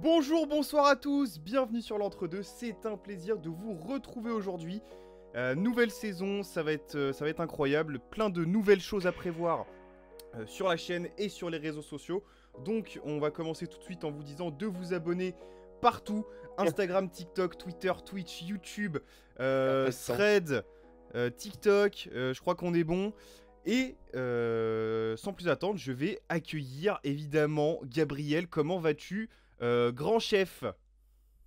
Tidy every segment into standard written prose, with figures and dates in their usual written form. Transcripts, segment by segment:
Bonjour, bonsoir à tous, bienvenue sur l'Entre-deux, c'est un plaisir de vous retrouver aujourd'hui. Nouvelle saison, ça va être incroyable, plein de nouvelles choses à prévoir sur la chaîne et sur les réseaux sociaux. Donc on va commencer tout de suite en vous disant de vous abonner partout, Instagram, TikTok, Twitter, Twitch, YouTube, Threads, TikTok, je crois qu'on est bon. Et sans plus attendre, je vais accueillir évidemment Gabriel. Comment vas-tu, grand chef?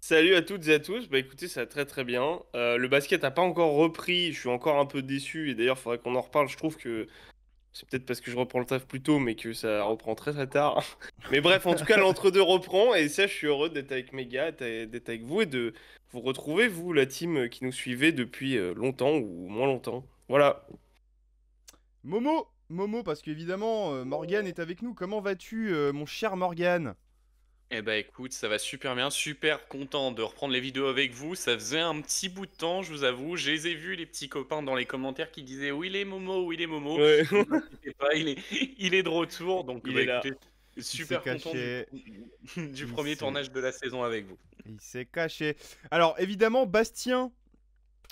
Salut à toutes et à tous, bah écoutez ça va très très bien. Le basket a pas encore repris, je suis encore un peu déçu et d'ailleurs il faudrait qu'on en reparle, je trouve que c'est peut-être parce que je reprends le taf plus tôt mais que ça reprend très très tard. Mais bref, en tout cas l'entre-deux reprend et ça je suis heureux d'être avec mes gars, d'être avec vous et de vous retrouver, vous la team qui nous suivait depuis longtemps ou moins longtemps. Voilà. Momo, parce qu'évidemment, Morgane est avec nous. Comment vas-tu, mon cher Morgane? Eh bah écoute, ça va super bien, super content de reprendre les vidéos avec vous. Ça faisait un petit bout de temps, je vous avoue. Je les ai vus, les petits copains dans les commentaires qui disaient où il est Momo, où il est Momo. Ouais, Ne vous inquiétez pas, il est de retour. Donc il bah est là. écoutez, Il s'est super content caché. du Il premier s'est... tournage de la saison avec vous. Il s'est caché. Alors, évidemment, Bastien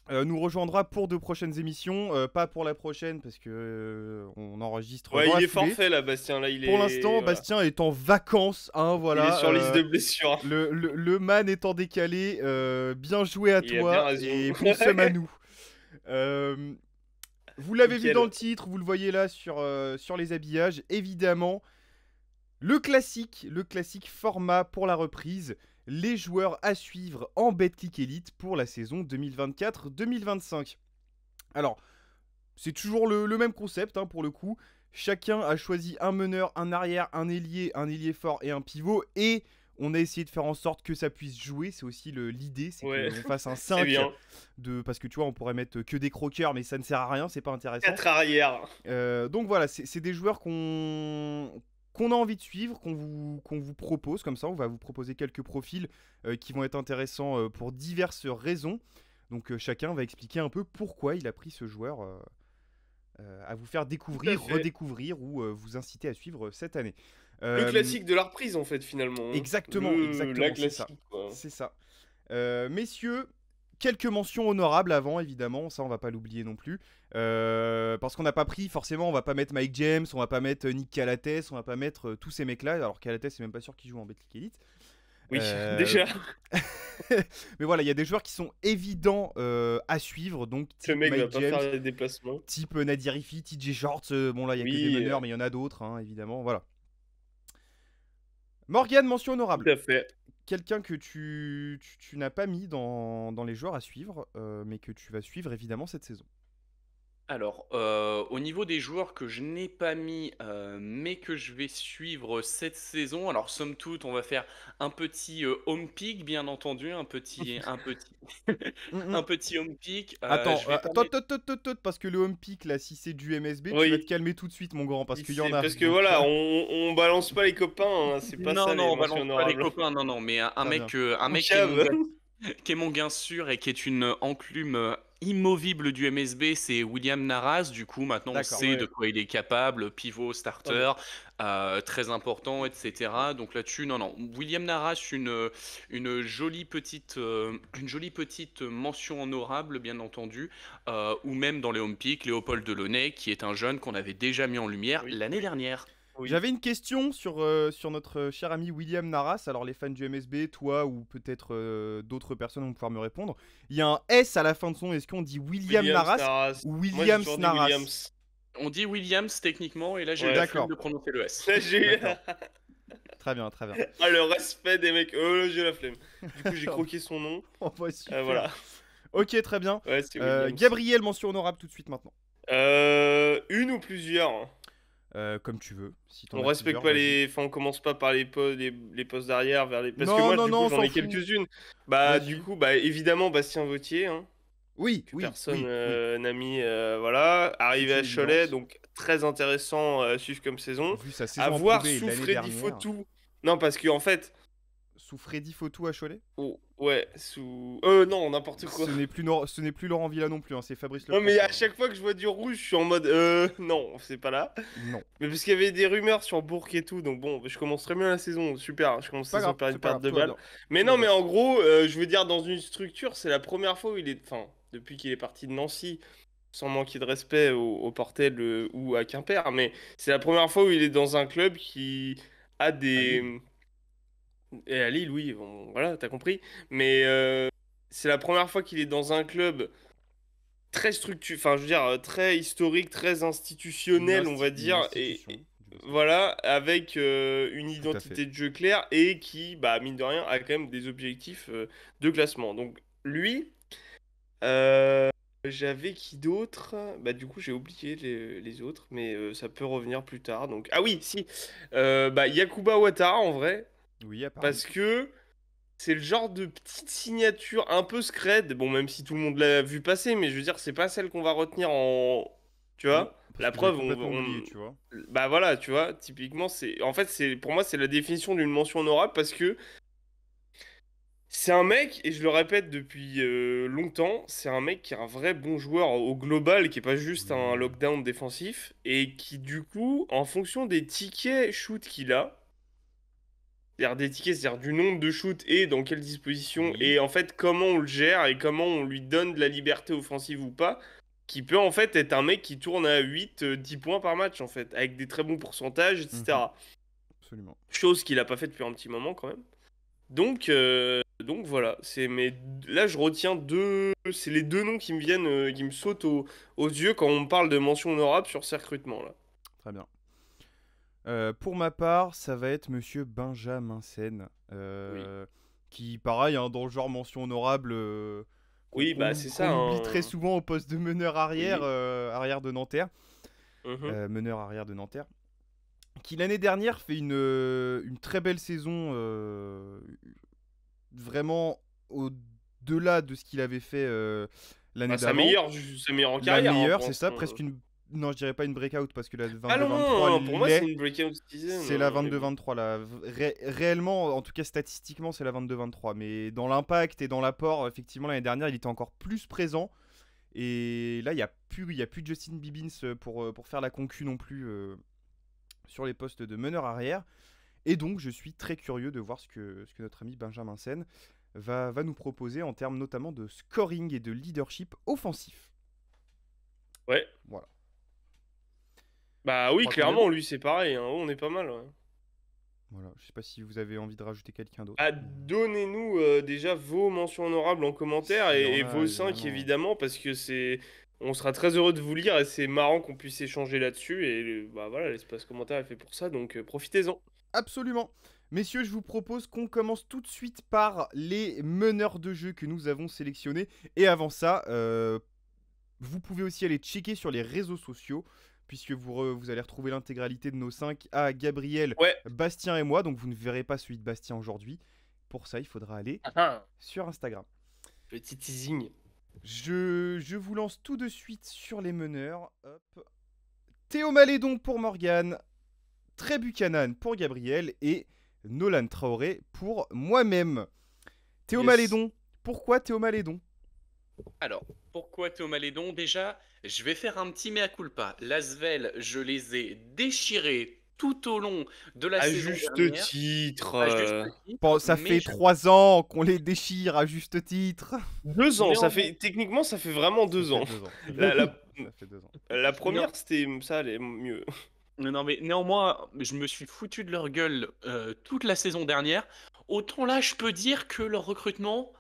nous rejoindra pour deux prochaines émissions. Pas pour la prochaine, parce que on enregistre Ouais, dans il la est foulée. forfait là Bastien, là il Pour est... l'instant, Voilà. Bastien est en vacances, hein, Il est voilà. sur liste de blessures. Le man étant décalé, bien joué à Il a bien toi raison. et bon seum à nous. Euh, Vous l'avez vu dans le Nickel. titre, vous le voyez là sur les habillages. Évidemment, le classique format pour la reprise. Les joueurs à suivre en Betclic Elite pour la saison 2024-2025. Alors, c'est toujours le même concept, hein, pour le coup. Chacun a choisi un meneur, un arrière, un ailier fort et un pivot. Et on a essayé de faire en sorte que ça puisse jouer. C'est aussi l'idée, c'est Ouais, qu'on fasse un c'est 5 bien. parce que tu vois, on pourrait mettre que des croqueurs, mais ça ne sert à rien, c'est pas intéressant. 4 arrières. Donc voilà, c'est des joueurs qu'on a envie de suivre, qu'on vous propose comme ça. On va vous proposer quelques profils qui vont être intéressants pour diverses raisons. Donc chacun va expliquer un peu pourquoi il a pris ce joueur à vous faire Tout à découvrir, fait. redécouvrir ou vous inciter à suivre cette année. Le Euh, classique de la reprise en fait finalement, hein. La exactement, c'est ça. classique quoi. C'est ça. Messieurs, quelques mentions honorables avant, évidemment, ça on va pas l'oublier non plus. Parce qu'on n'a pas pris, forcément, on va pas mettre Mike James, on va pas mettre Nick Calates, on va pas mettre tous ces mecs-là. Alors Calates, c'est même pas sûr qu'il joue en Betclic Elite. Oui, Euh, déjà, Mais voilà, il y a des joueurs qui sont évidents à suivre, donc le type mec va Mike pas James, faire les déplacements. type Nadirifi, TJ Shorts. Bon là, il y a que des Oui, meneurs, mais il y en a d'autres, hein, évidemment. Voilà. Morgan, mention honorable. tout à fait. Quelqu'un que tu n'as pas mis dans les joueurs à suivre, mais que tu vas suivre évidemment cette saison. Alors, au niveau des joueurs que je n'ai pas mis, mais que je vais suivre cette saison, alors somme toute, on va faire un petit, home pick bien entendu, un petit Mm, mm. un petit home pick, Attends, je vais pas attends, mettre. parce que le home pick là, si c'est du MSB, tu vas te Oui, calmer tout de suite, mon grand, parce qu'il y en c'est a. parce que Donc, voilà, on balance pas les copains, hein, c'est pas Non, ça non, les on mentions balance pas les honorables. copains, non, non, mais un très mec, bien. un Ou mec qui est mon cave. gars, qui est mon gain sûr et qui est une enclume immovible du MSB, c'est William Naras. Du coup, maintenant, on D'accord. sait de Ouais. quoi il est capable, pivot, Ah bah, starter, très important, etc. Donc là-dessus, non, non. William Naras, une jolie petite mention honorable, bien entendu, ou même dans les home picks, Léopold Delaunay, qui est un jeune qu'on avait déjà mis en lumière oui, l'année dernière. oui. J'avais une question sur notre cher ami William Naras. Alors, les fans du MSB, toi ou peut-être d'autres personnes vont pouvoir me répondre. Il y a un S à la fin de son. Est-ce qu'on dit William Williams, Naras Naras. ou Moi j'ai Williams toujours dit Naras? Williams. On dit Williams techniquement, et là j'ai eu la Ouais. flemme D'accord, de prononcer le S. Là, j'ai eu... d'accord. Très bien, très bien. Ah, le respect des mecs. Oh là, j'ai la flemme. Du coup, j'ai croqué son nom. On va super. Voilà. Ok, très bien. Ouais, c'est Williams. Gabriel, mention honorable tout de suite maintenant. Une ou plusieurs? Comme tu veux. Si t'en On as respecte plusieurs, pas vas-y. les. Enfin, on commence pas par les postes d'arrière vers les. Parce que Non, moi, non, du non, coup, on j'en s'en ai fout. quelques-unes. Bah, du Vas-y. coup, bah, évidemment, Bastien Vautier, hein, Oui, que oui, personne oui, oui. n'a mis. Voilà. C'est Arrivé une à Cholet, évidence. donc très intéressant à suivre comme saison. Vu sa À saison en voir privé sous l'année Freddy dernière, Fotou. Non, parce qu'en fait. sous Freddy Fotou à Cholet. Oh, Ouais, sous. Non, n'importe quoi. Ce n'est plus Laurent Villa non plus, hein, c'est Fabrice Non, mais à Lecomte. chaque fois que je vois du rouge, je suis en mode. Non, c'est pas là. Non, Mais parce qu'il y avait des rumeurs sur Bourg et tout, donc bon, je commence très bien la saison, super, je commence c'est pas la saison grave, par une c'est pas perte grave, de tout va balles. bien. Mais Tout va non, mais bien. en gros, je veux dire, dans une structure, c'est la première fois où il est. Enfin, depuis qu'il est parti de Nancy, sans manquer de respect au Portel ou à Quimper, mais c'est la première fois où il est dans un club qui a À Lille. des. Et à Lille, oui, bon, voilà, t'as compris. Mais c'est la première fois qu'il est dans un club très structuré, enfin, je veux dire, très historique, très institutionnel, on va Une dire, et institution du basket. voilà, avec une Tout à fait. identité de jeu claire et qui, bah, mine de rien, a quand même des objectifs de classement. Donc, lui, euh, j'avais qui d'autre? Bah, du coup, j'ai oublié les autres, mais ça peut revenir plus tard. Donc, ah oui, si, bah, Yakuba Ouattara en vrai, Oui, à Paris. parce que c'est le genre de petite signature un peu scred, bon, même si tout le monde l'a vu passer, mais je veux dire, c'est pas celle qu'on va retenir en. Tu Oui, vois? parce La que j'avais preuve, complètement oublié, tu vois. bah voilà, tu vois, typiquement, c'est. En fait, pour moi, c'est la définition d'une mention honorable parce que c'est un mec, et je le répète depuis longtemps, c'est un mec qui est un vrai bon joueur au global, qui est pas juste un Oui. lockdown défensif, et qui, du coup, en fonction des tickets shoot qu'il a, c'est-à-dire des tickets, c'est-à-dire du nombre de shoots et dans quelle disposition, Oui. et en fait comment on le gère et comment on lui donne de la liberté offensive ou pas, qui peut en fait être un mec qui tourne à 8, 10 points par match en fait, avec des très bons pourcentages, Mhm, etc. absolument. Chose qu'il a pas fait depuis un petit moment quand même. Donc voilà, mais là je retiens c'est les deux noms qui me viennent, qui me sautent aux yeux quand on me parle de mention honorable sur ces recrutements là. Très bien. Pour ma part, ça va être Monsieur Benjamin Sen, Oui. qui, pareil, hein, dans le genre mention honorable, Oui, bah c'est ça, qu'on oublie très hein. souvent au poste de meneur arrière, Oui. arrière de Nanterre, Mhm. meneur arrière de Nanterre, qui l'année dernière fait une très belle saison, vraiment au-delà de ce qu'il avait fait l'année Bah, d'avant. sa meilleure en La carrière, hein, meilleure, pour c'est ça, l'instant. presque une. Non, je dirais pas une breakout parce que la Ah non, 22-23 non, non, pour moi, c'est l'est. une breakout season, C'est la mais bon. 22-23 là. Réellement, en tout cas statistiquement, c'est la 22-23. Mais dans l'impact et dans l'apport, effectivement, l'année dernière, il était encore plus présent. Et là, il y a plus Justin Bibbins pour faire la concu non plus sur les postes de meneur arrière. Et donc, je suis très curieux de voir ce que notre ami Benjamin Sen va nous proposer en termes notamment de scoring et de leadership offensif. Ouais. Voilà. Bah Je oui, crois qu'on est bon. clairement, lui, c'est pareil, hein. Oh, on est pas mal, ouais. Voilà. Je sais pas si vous avez envie de rajouter quelqu'un d'autre. Ah, donnez-nous déjà vos mentions honorables en commentaire S'il y en et a, vos 5 évidemment. évidemment, parce que on sera très heureux de vous lire et c'est marrant qu'on puisse échanger là-dessus. Et bah voilà, l'espace commentaire est fait pour ça, donc profitez-en. Absolument. Messieurs, je vous propose qu'on commence tout de suite par les meneurs de jeu que nous avons sélectionnés. Et avant ça, vous pouvez aussi aller checker sur les réseaux sociaux, puisque vous allez retrouver l'intégralité de nos 5 à Gabriel, Ouais. Bastien et moi. Donc vous ne verrez pas celui de Bastien aujourd'hui. Pour ça, il faudra aller Ah, sur Instagram. petit teasing. Je vous lance tout de suite sur les meneurs. Hop. Théo Malédon pour Morgane, Trey Buchanan pour Gabriel et Nolan Traoré pour moi-même. Théo Yes. Malédon, pourquoi Théo Malédon? Alors, pourquoi Théo Malédon? Déjà, je vais faire un petit mea culpa. L'Asvel, je les ai déchirés tout au long de la À saison juste dernière, titre. à juste titre, Bon, ça mais fait 3 ans qu'on les déchire à juste titre. 2 ans, néanmoins, techniquement, ça fait vraiment Ça 2 fait ans. 2 ans. La, la, Ça fait 2 ans. la néan- première, ça allait mieux. non, mais néanmoins, je me suis foutu de leur gueule toute la saison dernière. Autant là, je peux dire que leur recrutement,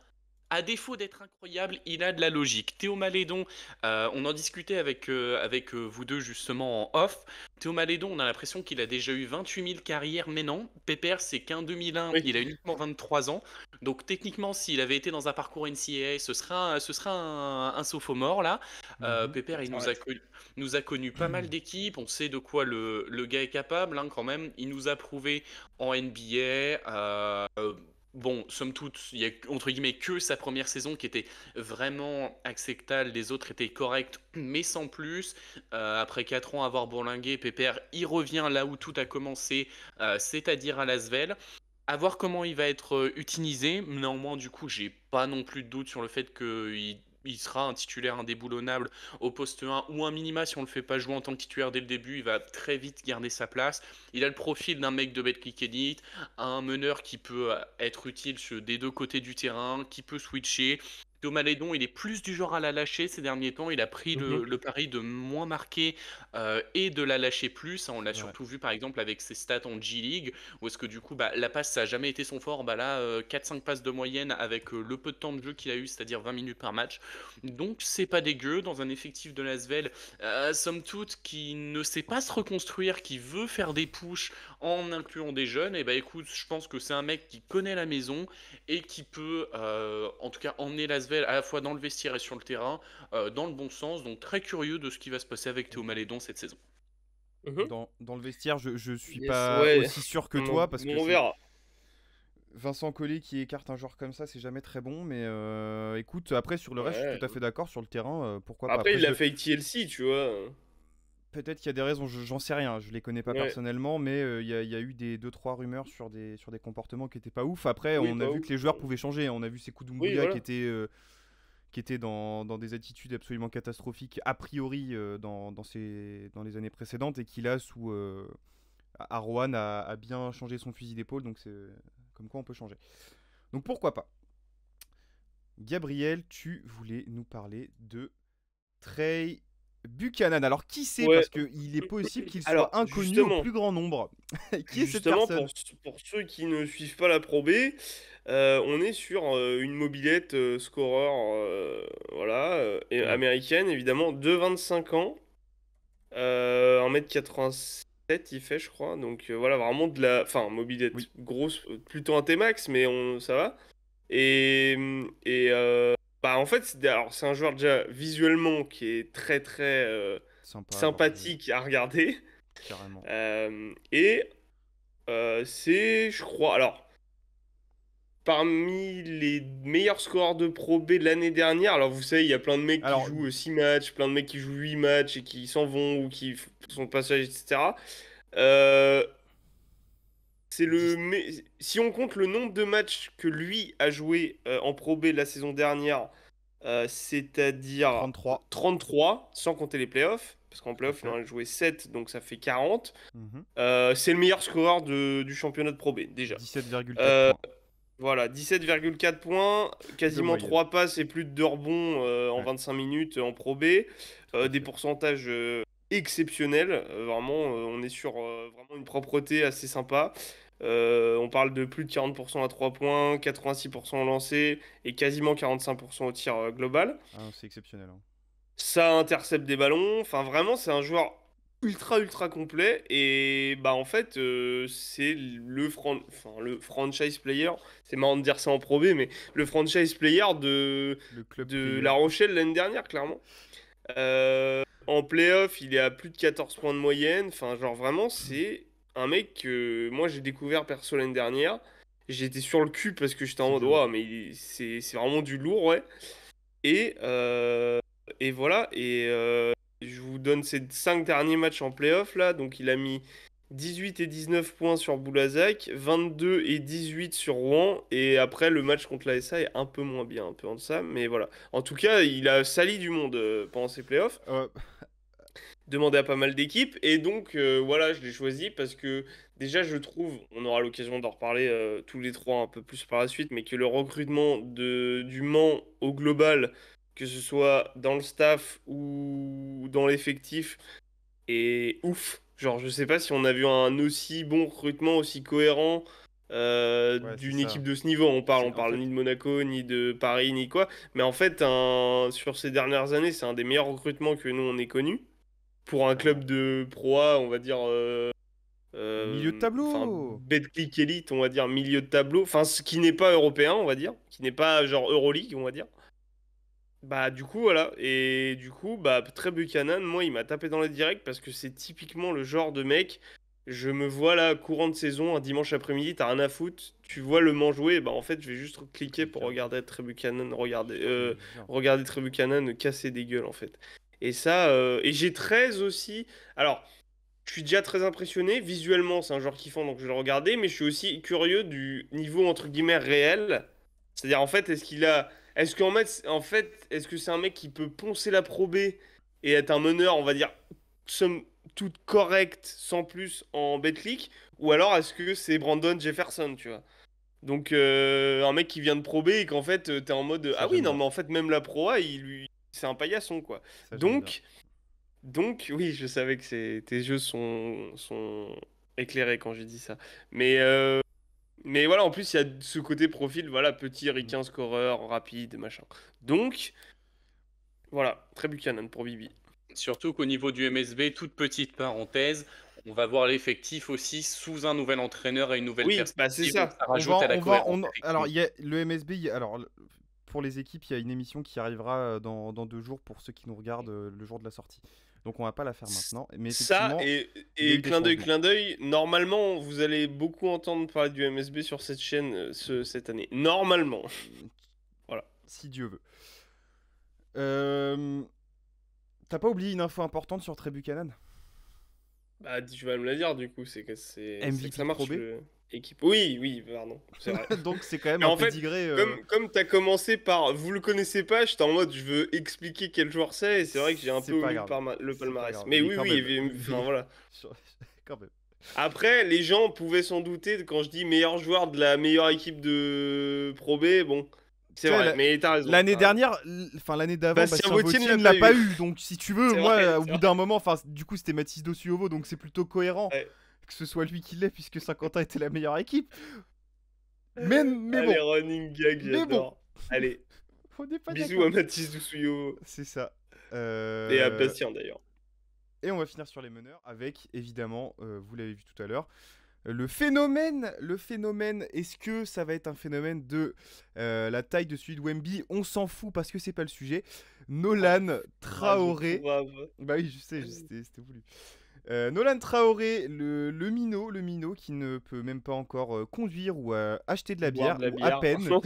à défaut d'être incroyable, il a de la logique. Théo Malédon, on en discutait avec vous deux justement en off. Théo Malédon, on a l'impression qu'il a déjà eu 28 000 carrières, mais non. Pépère, c'est qu'un 2001, Oui. il a uniquement 23 ans. Donc techniquement, s'il avait été dans un parcours NCAA, ce sera un sophomore là. Pépère, il Ouais. nous a connu pas mal d'équipes. On sait de quoi le gars est capable hein, quand même. Il nous a prouvé en NBA. Bon, somme toute, il y a entre guillemets que sa première saison qui était vraiment acceptable, les autres étaient corrects, mais sans plus. Après 4 ans à avoir bourlingué, Pépère, il revient là où tout a commencé, c'est-à-dire à Lasvel. À voir comment il va être utilisé. Néanmoins, du coup, j'ai pas non plus de doute sur le fait qu'il sera un titulaire indéboulonnable au poste 1 ou un minima si on le fait pas jouer en tant que titulaire dès le début. Il va très vite garder sa place. Il a le profil d'un mec de Betclic Elite, un meneur qui peut être utile des deux côtés du terrain, qui peut switcher. Malédon, il est plus du genre à la lâcher ces derniers temps. Il a pris Mhm. le pari de moins marquer et de la lâcher plus. On l'a C'est vrai. surtout vu par exemple avec ses stats en G-League. Ou est-ce que du coup, la passe, ça n'a jamais été son fort. Là, 4-5 passes de moyenne avec le peu de temps de jeu qu'il a eu, c'est-à-dire 20 minutes par match. Donc, c'est pas dégueu dans un effectif de l'Asvel, somme toute, qui ne sait pas se reconstruire, qui veut faire des pushs en incluant des jeunes. Et bah écoute, je pense que c'est un mec qui connaît la maison et qui peut, en tout cas, emmener l'Asvel à la fois dans le vestiaire et sur le terrain, dans le bon sens. Donc, très curieux de ce qui va se passer avec Théo Malédon cette saison. Mhm. Dans le vestiaire, je suis Yes, pas ouais, aussi sûr que toi parce que on c'est verra. Vincent Collet qui écarte un joueur comme ça, c'est jamais très bon. Mais écoute, après sur le reste, je suis Ouais. tout à fait d'accord sur le terrain. Pourquoi pas. Après, Après, il l'a fait avec TLC, tu vois. peut-être qu'il y a des raisons, j'en sais rien. Je les connais pas Ouais. personnellement, mais il y a eu des 2-3 rumeurs sur des comportements qui étaient pas ouf. Après, Oui, on a pas vu que ouf. les joueurs pouvaient changer. On a vu Sekou Oui, Doumbouya voilà. qui était dans des attitudes absolument catastrophiques a priori dans les années précédentes et qui là sous Rouen a bien changé son fusil d'épaule, donc c'est comme quoi on peut changer. Donc pourquoi pas. Gabriel, tu voulais nous parler de Trey Buchanan. Alors qui c'est? Ouais. Parce qu'il est possible qu'il Alors, soit inconnu au plus grand nombre. Qui est cette justement personne? pour ceux qui ne suivent pas la Pro B, on est sur une mobilette scoreur voilà, Ouais. américaine, évidemment, de 25 ans, 1m87 il fait, je crois. Donc voilà, vraiment de la... Enfin, mobilette Oui, grosse, plutôt un T-Max, mais ça va. Et bah, en fait, alors, c'est un joueur déjà visuellement qui est très très sympa à avoir joué, sympathique à regarder. carrément. Et c'est, je crois, alors, parmi les meilleurs scoreurs de Pro B de l'année dernière, alors vous savez, il y a plein de mecs qui Alors, jouent 6 matchs, plein de mecs qui jouent 8 matchs et qui s'en vont ou qui sont de passage, etc. Euh, c'est dis- si on compte le nombre de matchs que lui a joué en Pro B la saison dernière, c'est-à-dire 33, 33, sans compter les playoffs, parce qu'en tout à playoffs, il en fait. a joué 7, donc ça fait 40. Mhm. C'est le meilleur scoreur du championnat de Pro B, déjà. 17,4 Euh, points voilà, 17,4 points, de quasiment moyenne. 3 passes et plus de 2 rebonds en Ouais, 25 minutes en Pro B. tout à Des fait. pourcentages exceptionnels. Vraiment, on est sur vraiment une propreté assez sympa. On parle de plus de 40% à 3 points, 86% au lancer et quasiment 45% au tir global. Ah, non, c'est exceptionnel, hein. Ça intercepte des ballons. Enfin, vraiment, c'est un joueur ultra complet. Et bah, en fait, c'est le franchise player. C'est marrant de dire ça en Pro B, mais le franchise player Le club de player. La Rochelle l'année dernière, clairement. En playoff, il est à plus de 14 points de moyenne. Enfin, genre, vraiment, c'est un mec que moi j'ai découvert perso l'année dernière. J'étais sur le cul parce que j'étais en C'est mode, du lourd. waouh, mais c'est vraiment du lourd, ouais. Et, voilà, je vous donne ses 5 derniers matchs en playoff là. Donc il a mis 18 et 19 points sur Boulazac, 22 et 18 sur Rouen. Et après, le match contre la SA est un peu moins bien, un peu en deçà. Mais voilà. En tout cas, il a sali du monde pendant ses playoffs, Euh, demandé à pas mal d'équipes. Et donc, voilà, je l'ai choisi parce que déjà, je trouve, on aura l'occasion d'en reparler tous les trois un peu plus par la suite, mais que le recrutement du Mans au global, que ce soit dans le staff ou dans l'effectif, est ouf. Genre, je sais pas si on a vu un aussi bon recrutement, aussi cohérent ouais, c'est d'une ça. équipe de ce niveau. On C'est en parle ni fait. de Monaco, ni de Paris, ni quoi. Mais en fait, sur ces dernières années, c'est un des meilleurs recrutements que nous, on ait connu pour un club Clairement. de Pro A, on va dire, Milieu de enfin, tableau. Betclic Elite, on va dire, milieu de tableau, enfin, ce qui n'est pas européen, on va dire, qui n'est pas genre Euroleague, on va dire. Bah, du coup, voilà. Et du coup, bah, Trey Buchanan, moi, il m'a tapé dans les directs parce que c'est typiquement le genre de mec. Je me vois là, courant de saison, un dimanche après-midi, t'as rien à foutre, tu vois le Mans jouer, bah en fait, je vais juste cliquer pour Cliquer, regarder Trey Buchanan, plaisir. regarder Trey Buchanan casser des gueules, en fait. Et ça, et j'ai 13 aussi. Alors. je suis déjà très impressionné. Visuellement, c'est un joueur kiffant, donc je vais le regarder. Mais je suis aussi curieux du niveau, entre guillemets, réel. C'est-à-dire, en fait, est-ce que c'est un mec qui peut poncer la Pro B et être un meneur, on va dire, somme toute correcte, sans plus, en Betclic? Ou alors, est-ce que c'est Brandon Jefferson, tu vois? Donc, un mec qui vient de Pro B et qu'en fait, t'es en mode, Ça, ah oui, j'aime non, bien. mais en fait, même la Pro A, c'est un paillasson, quoi. Ça, j'aime bien. Donc, oui, je savais que tes jeux sont éclairés quand j'ai dit ça. Mais voilà, en plus, il y a ce côté profil, voilà, petit ricain scoreur, rapide, machin. Donc, voilà, très Buchanan pour Bibi. Surtout qu'au niveau du MSB, toute petite parenthèse, on va voir l'effectif aussi sous un nouvel entraîneur et une nouvelle Oui, bah c'est perspective. ça. Donc ça rajoute à la cohérence. Alors, il y a le MSB, alors, pour les équipes, il y a une émission qui arrivera dans 2 jours pour ceux qui nous regardent le jour de la sortie. Donc, on va pas la faire maintenant. Mais Ça, effectivement, et, il y a eu et des clin d'œil, changements. clin d'œil, normalement, vous allez beaucoup entendre parler du MSB sur cette chaîne cette année. Normalement. Voilà. Si Dieu veut. T'as pas oublié une info importante sur Trey Buchanan? Bah, tu vas me la dire, du coup, c'est que MVP ça marche, Pro B. équipe. Oui, pardon, c'est vrai. Donc, c'est quand même Mais un en fait, pédigré. comme t'as commencé par vous le connaissez pas, j'étais en mode je veux expliquer quel joueur c'est, et c'est vrai que j'ai un C'est peu pas omis grave. le C'est pas palmarès. grave. Mais oui, quand oui, même. enfin voilà. Quand même. Après, les gens pouvaient s'en douter quand je dis meilleur joueur de la meilleure équipe de Pro B, bon, c'est Tu vois, vrai, mais t'as raison. l'année t'as raison. dernière, enfin l'année d'avant, Bastien Bastien Vautier Vautier ne ne l'a l'a pas pas eu. eu. Donc, si tu veux, C'est moi, vrai, au c'est bout d'un moment, enfin, du coup, c'était Mathis Dossuovo, donc c'est plutôt cohérent Ouais. que ce soit lui qui l'ait, puisque Saint-Quentin était la meilleure équipe. Mais Allez, bon, running gag, mais bon, j'adore. Allez, on n'est pas bisous d'accord. à Mathis Doussouillot C'est ça. et à Bastien d'ailleurs. Et on va finir sur les meneurs avec, évidemment, vous l'avez vu tout à l'heure, le phénomène, est-ce que ça va être un phénomène de la taille de celui de Wemby? On s'en fout parce que c'est pas le sujet. Nolan Traoré. Bah oui, je sais, c'était voulu. Nolan Traoré, le minot qui ne peut même pas encore conduire ou acheter de la bière, ou à peine, tu vois.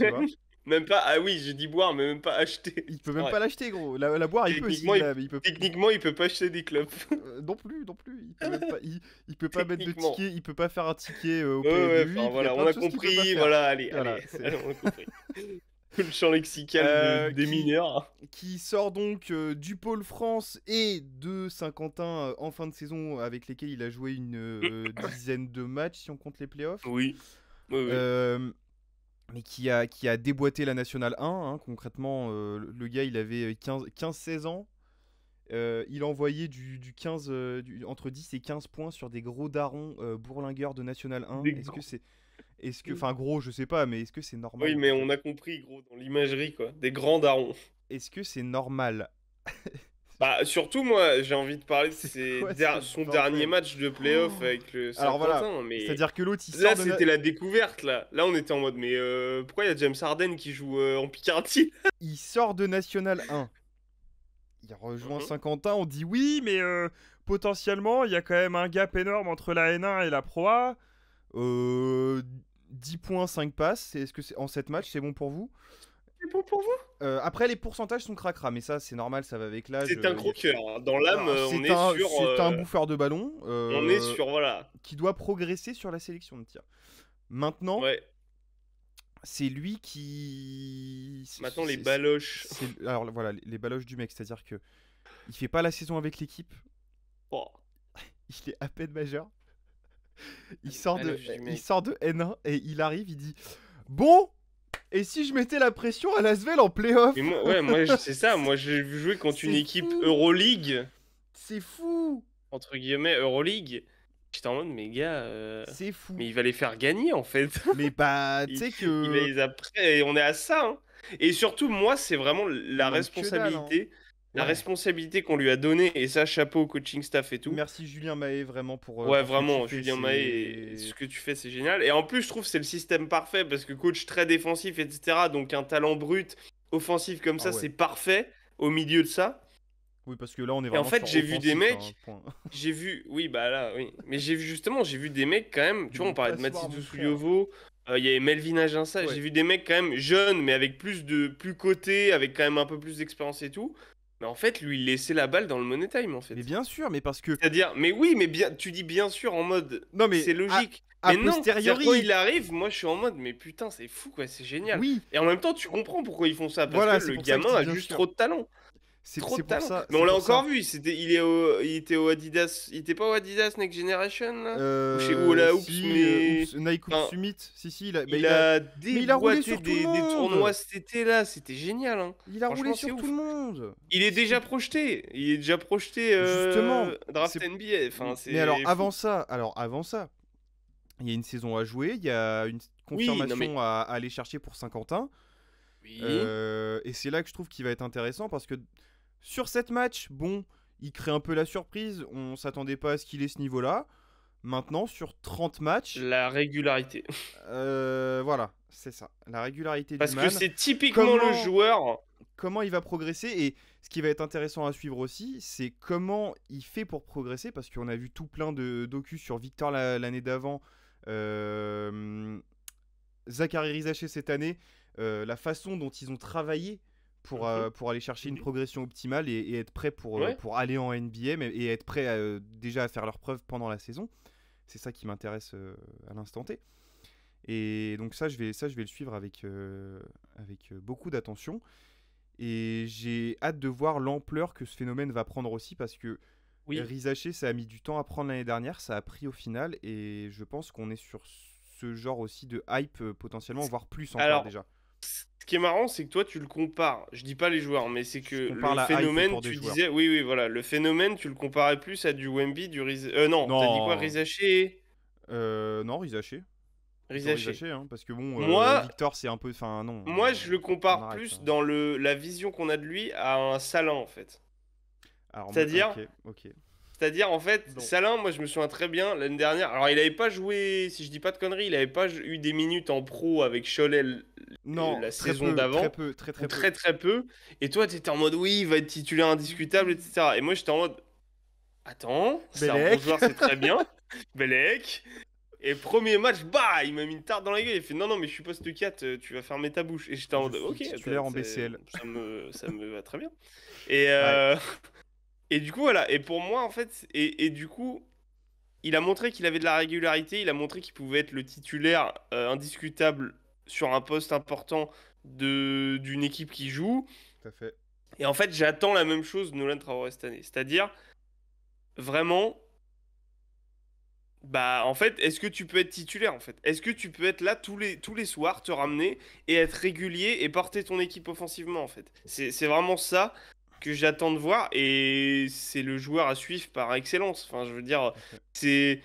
Même pas, ah oui, j'ai dit boire, mais même pas acheter. Il peut même pas l'acheter, gros. La boire, il peut, il peut. Techniquement, il peut pas acheter des clubs. Non plus. Il peut même pas, il peut pas mettre de Techniquement. ticket, il peut pas faire un ticket au Ouais, PMU. enfin, Il y a voilà, plein on de a choses qu'il peut pas compris, faire. voilà, allez, Voilà, allez, on a compris. Le champ lexical des mineurs. Qui sort donc du pôle France et de Saint-Quentin en fin de saison, avec lesquels il a joué une dizaine de matchs si on compte les playoffs. Oui. Mais qui a déboîté la Nationale 1, hein, concrètement. Le gars, il avait 15-16 ans. Il envoyait du 15, entre 10 et 15 points sur des gros darons bourlingueurs de National 1. Enfin, gros, je sais pas, mais est-ce que c'est normal? Oui, mais on a compris, gros, dans l'imagerie, quoi. Des grands darons. Est-ce que c'est normal? Bah, surtout, moi, j'ai envie de parler de son dernier match de playoff avec le Alors Saint-Quentin. voilà, Mais c'est-à-dire que l'autre, il là, sort de... c'était la découverte, là. Là, on était en mode, mais pourquoi il y a James Harden qui joue en Picardie? Il sort de National 1. Il rejoint Saint-Quentin, on dit oui, mais potentiellement, il y a quand même un gap énorme entre la N1 et la Pro A. 10 points, 5 passes. Est-ce que en 7 matchs, c'est bon pour vous? C'est bon pour vous? Après, les pourcentages sont cracra, mais ça, c'est normal, ça va avec l'âge. C'est un croqueur. Hein. Dans l'âme, on est sur... C'est un bouffeur de ballon. On est sur, voilà. Qui doit progresser sur la sélection de tir. Maintenant, ouais. C'est lui qui... Maintenant, les baloches. Alors voilà, les baloches du mec, c'est-à-dire que il fait pas la saison avec l'équipe. Oh. Il est à peine majeur. Il sort de N1 et il arrive, il dit bon, et si je mettais la pression à Lasvel en playoff? moi c'est ça, moi j'ai joué contre une équipe Euroleague. C'est fou. Entre guillemets, Euroleague. J'étais en mode, mais gars, c'est fou. Mais il va les faire gagner en fait. Mais bah, tu sais que. Il les a prêts et on est à ça. Hein. Et surtout, moi, c'est vraiment la responsabilité. La responsabilité qu'on lui a donnée, et ça, chapeau au coaching staff et tout. Merci Julien Mahé, vraiment, pour. Ouais, vraiment, Julien Mahé, ce que tu fais, c'est génial. Et en plus, je trouve que c'est le système parfait, parce que coach très défensif, etc. Donc, un talent brut, offensif comme ça, c'est parfait au milieu de ça. Oui, parce que là, on est vraiment. Et en fait, j'ai vu des mecs. Hein, j'ai vu. Oui, bah là, oui. Mais j'ai vu des mecs quand même. Tu vois, on parlait de Mathis Doussouillovo. Il y avait Melvin Aginsa. J'ai vu des mecs quand même jeunes, mais avec plus côté, avec quand même un peu plus d'expérience et tout. Mais en fait, lui, il laissait la balle dans le money time, en Mais fait. bien sûr, mais parce que. C'est-à-dire, mais oui, mais bien, tu dis bien sûr en mode, Non, mais c'est logique. a Mais non, c'est-à-dire quand posteriori. il arrive, moi je suis en mode, mais putain, c'est fou quoi, c'est génial. Oui, Et en même temps, tu comprends pourquoi ils font ça, parce voilà, que c'est le pour ça que je gamin dis a bien juste sûr. trop de talent. Trop C'est de pour talent. ça. Mais c'est on l'a pour ça. encore vu, il était au Adidas, il était pas au Adidas Next Generation là Ou chez ou la Oops, Si, mais Nike Oops enfin, Summit, si, bah, il a mais il a roulé déboîté sur tout le des tournois monde. cet été là, c'était génial. Hein. Il a roulé Franchement, c'est sur tout ouf. le monde. Il est déjà projeté, Justement, draft c'est- NBA, enfin mais alors c'est avant fou. ça, il y a une saison à jouer, il y a une Oui, non confirmation mais à aller chercher pour Saint-Quentin. oui. Et c'est là que je trouve qu'il va être intéressant parce que sur 7 matchs, bon, il crée un peu la surprise. On s'attendait pas à ce qu'il ait ce niveau-là. Maintenant, sur 30 matchs, La régularité. voilà, c'est ça. La régularité Parce du que man. c'est typiquement le joueur. Comment il va progresser et ce qui va être intéressant à suivre aussi, c'est comment il fait pour progresser parce qu'on a vu tout plein de docus sur Victor l'année d'avant, Zachary Rizaché cette année, la façon dont ils ont travaillé pour aller chercher une progression optimale et être prêt Ouais. pour aller en NBA et être prêt déjà à faire leurs preuves pendant la saison. C'est ça qui m'intéresse à l'instant T. Et donc ça, je vais le suivre avec beaucoup d'attention. Et j'ai hâte de voir l'ampleur que ce phénomène va prendre aussi parce que Oui. Rizaché, ça a mis du temps à prendre l'année dernière, ça a pris au final et je pense qu'on est sur ce genre aussi de hype potentiellement, voire plus encore Alors, déjà. ce qui est marrant, c'est que toi, tu le compares. Je dis pas les joueurs, mais c'est que compare le la hype phénomène, pour des tu joueurs. disais, oui, voilà, le phénomène, tu le comparais plus à du Wemby, du non, t'as dit quoi, Non. Rizaché? Non, Rizaché. Rizaché. Hein, parce que bon, Moi, Victor, c'est un peu. Enfin, non. moi, je le on compare arrête, plus là. dans la vision qu'on a de lui à un Salin, en fait. Alors, C'est-à-dire, ok. en fait, Non. Salin, moi je me souviens très bien l'année dernière. Alors, il avait pas joué, si je dis pas de conneries, il avait pas eu des minutes en pro avec Cholet Non, la très saison peu, d'avant. très peu, très Ou peu. très peu. Et toi, t'étais en mode oui, il va être titulaire indiscutable, etc. Et moi, j'étais en mode attends, c'est un bon Belek. joueur, c'est très bien. Belek. Et premier match, bah, il m'a mis une tarte dans la gueule. Il fait non, mais je suis poste 4, tu vas fermer ta bouche. Et j'étais en Je mode suis ok, titulaire en BCL. ça me va très bien. Et, et du coup, voilà. Et pour moi, en fait, et du coup, il a montré qu'il avait de la régularité. Il a montré qu'il pouvait être le titulaire indiscutable sur un poste important d'une équipe qui joue. Tout à fait. Et en fait, j'attends la même chose de Nolan Traoré cette année. C'est-à-dire, vraiment, bah, en fait, est-ce que tu peux être titulaire, en fait? Est-ce que tu peux être là tous les soirs, te ramener et être régulier et porter ton équipe offensivement, en fait? C'est vraiment ça que j'attends de voir et c'est le joueur à suivre par excellence. Enfin, je veux dire, c'est...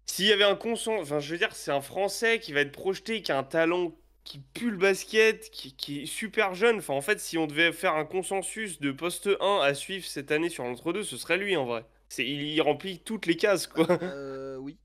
S'il y avait un consent... Enfin, je veux dire, c'est un Français qui va être projeté, qui a un talent qui pue le basket, qui est super jeune. Enfin, en fait, si on devait faire un consensus de poste 1 à suivre cette année sur l'entre-deux, ce serait lui, en vrai. Il remplit toutes les cases, quoi. Oui.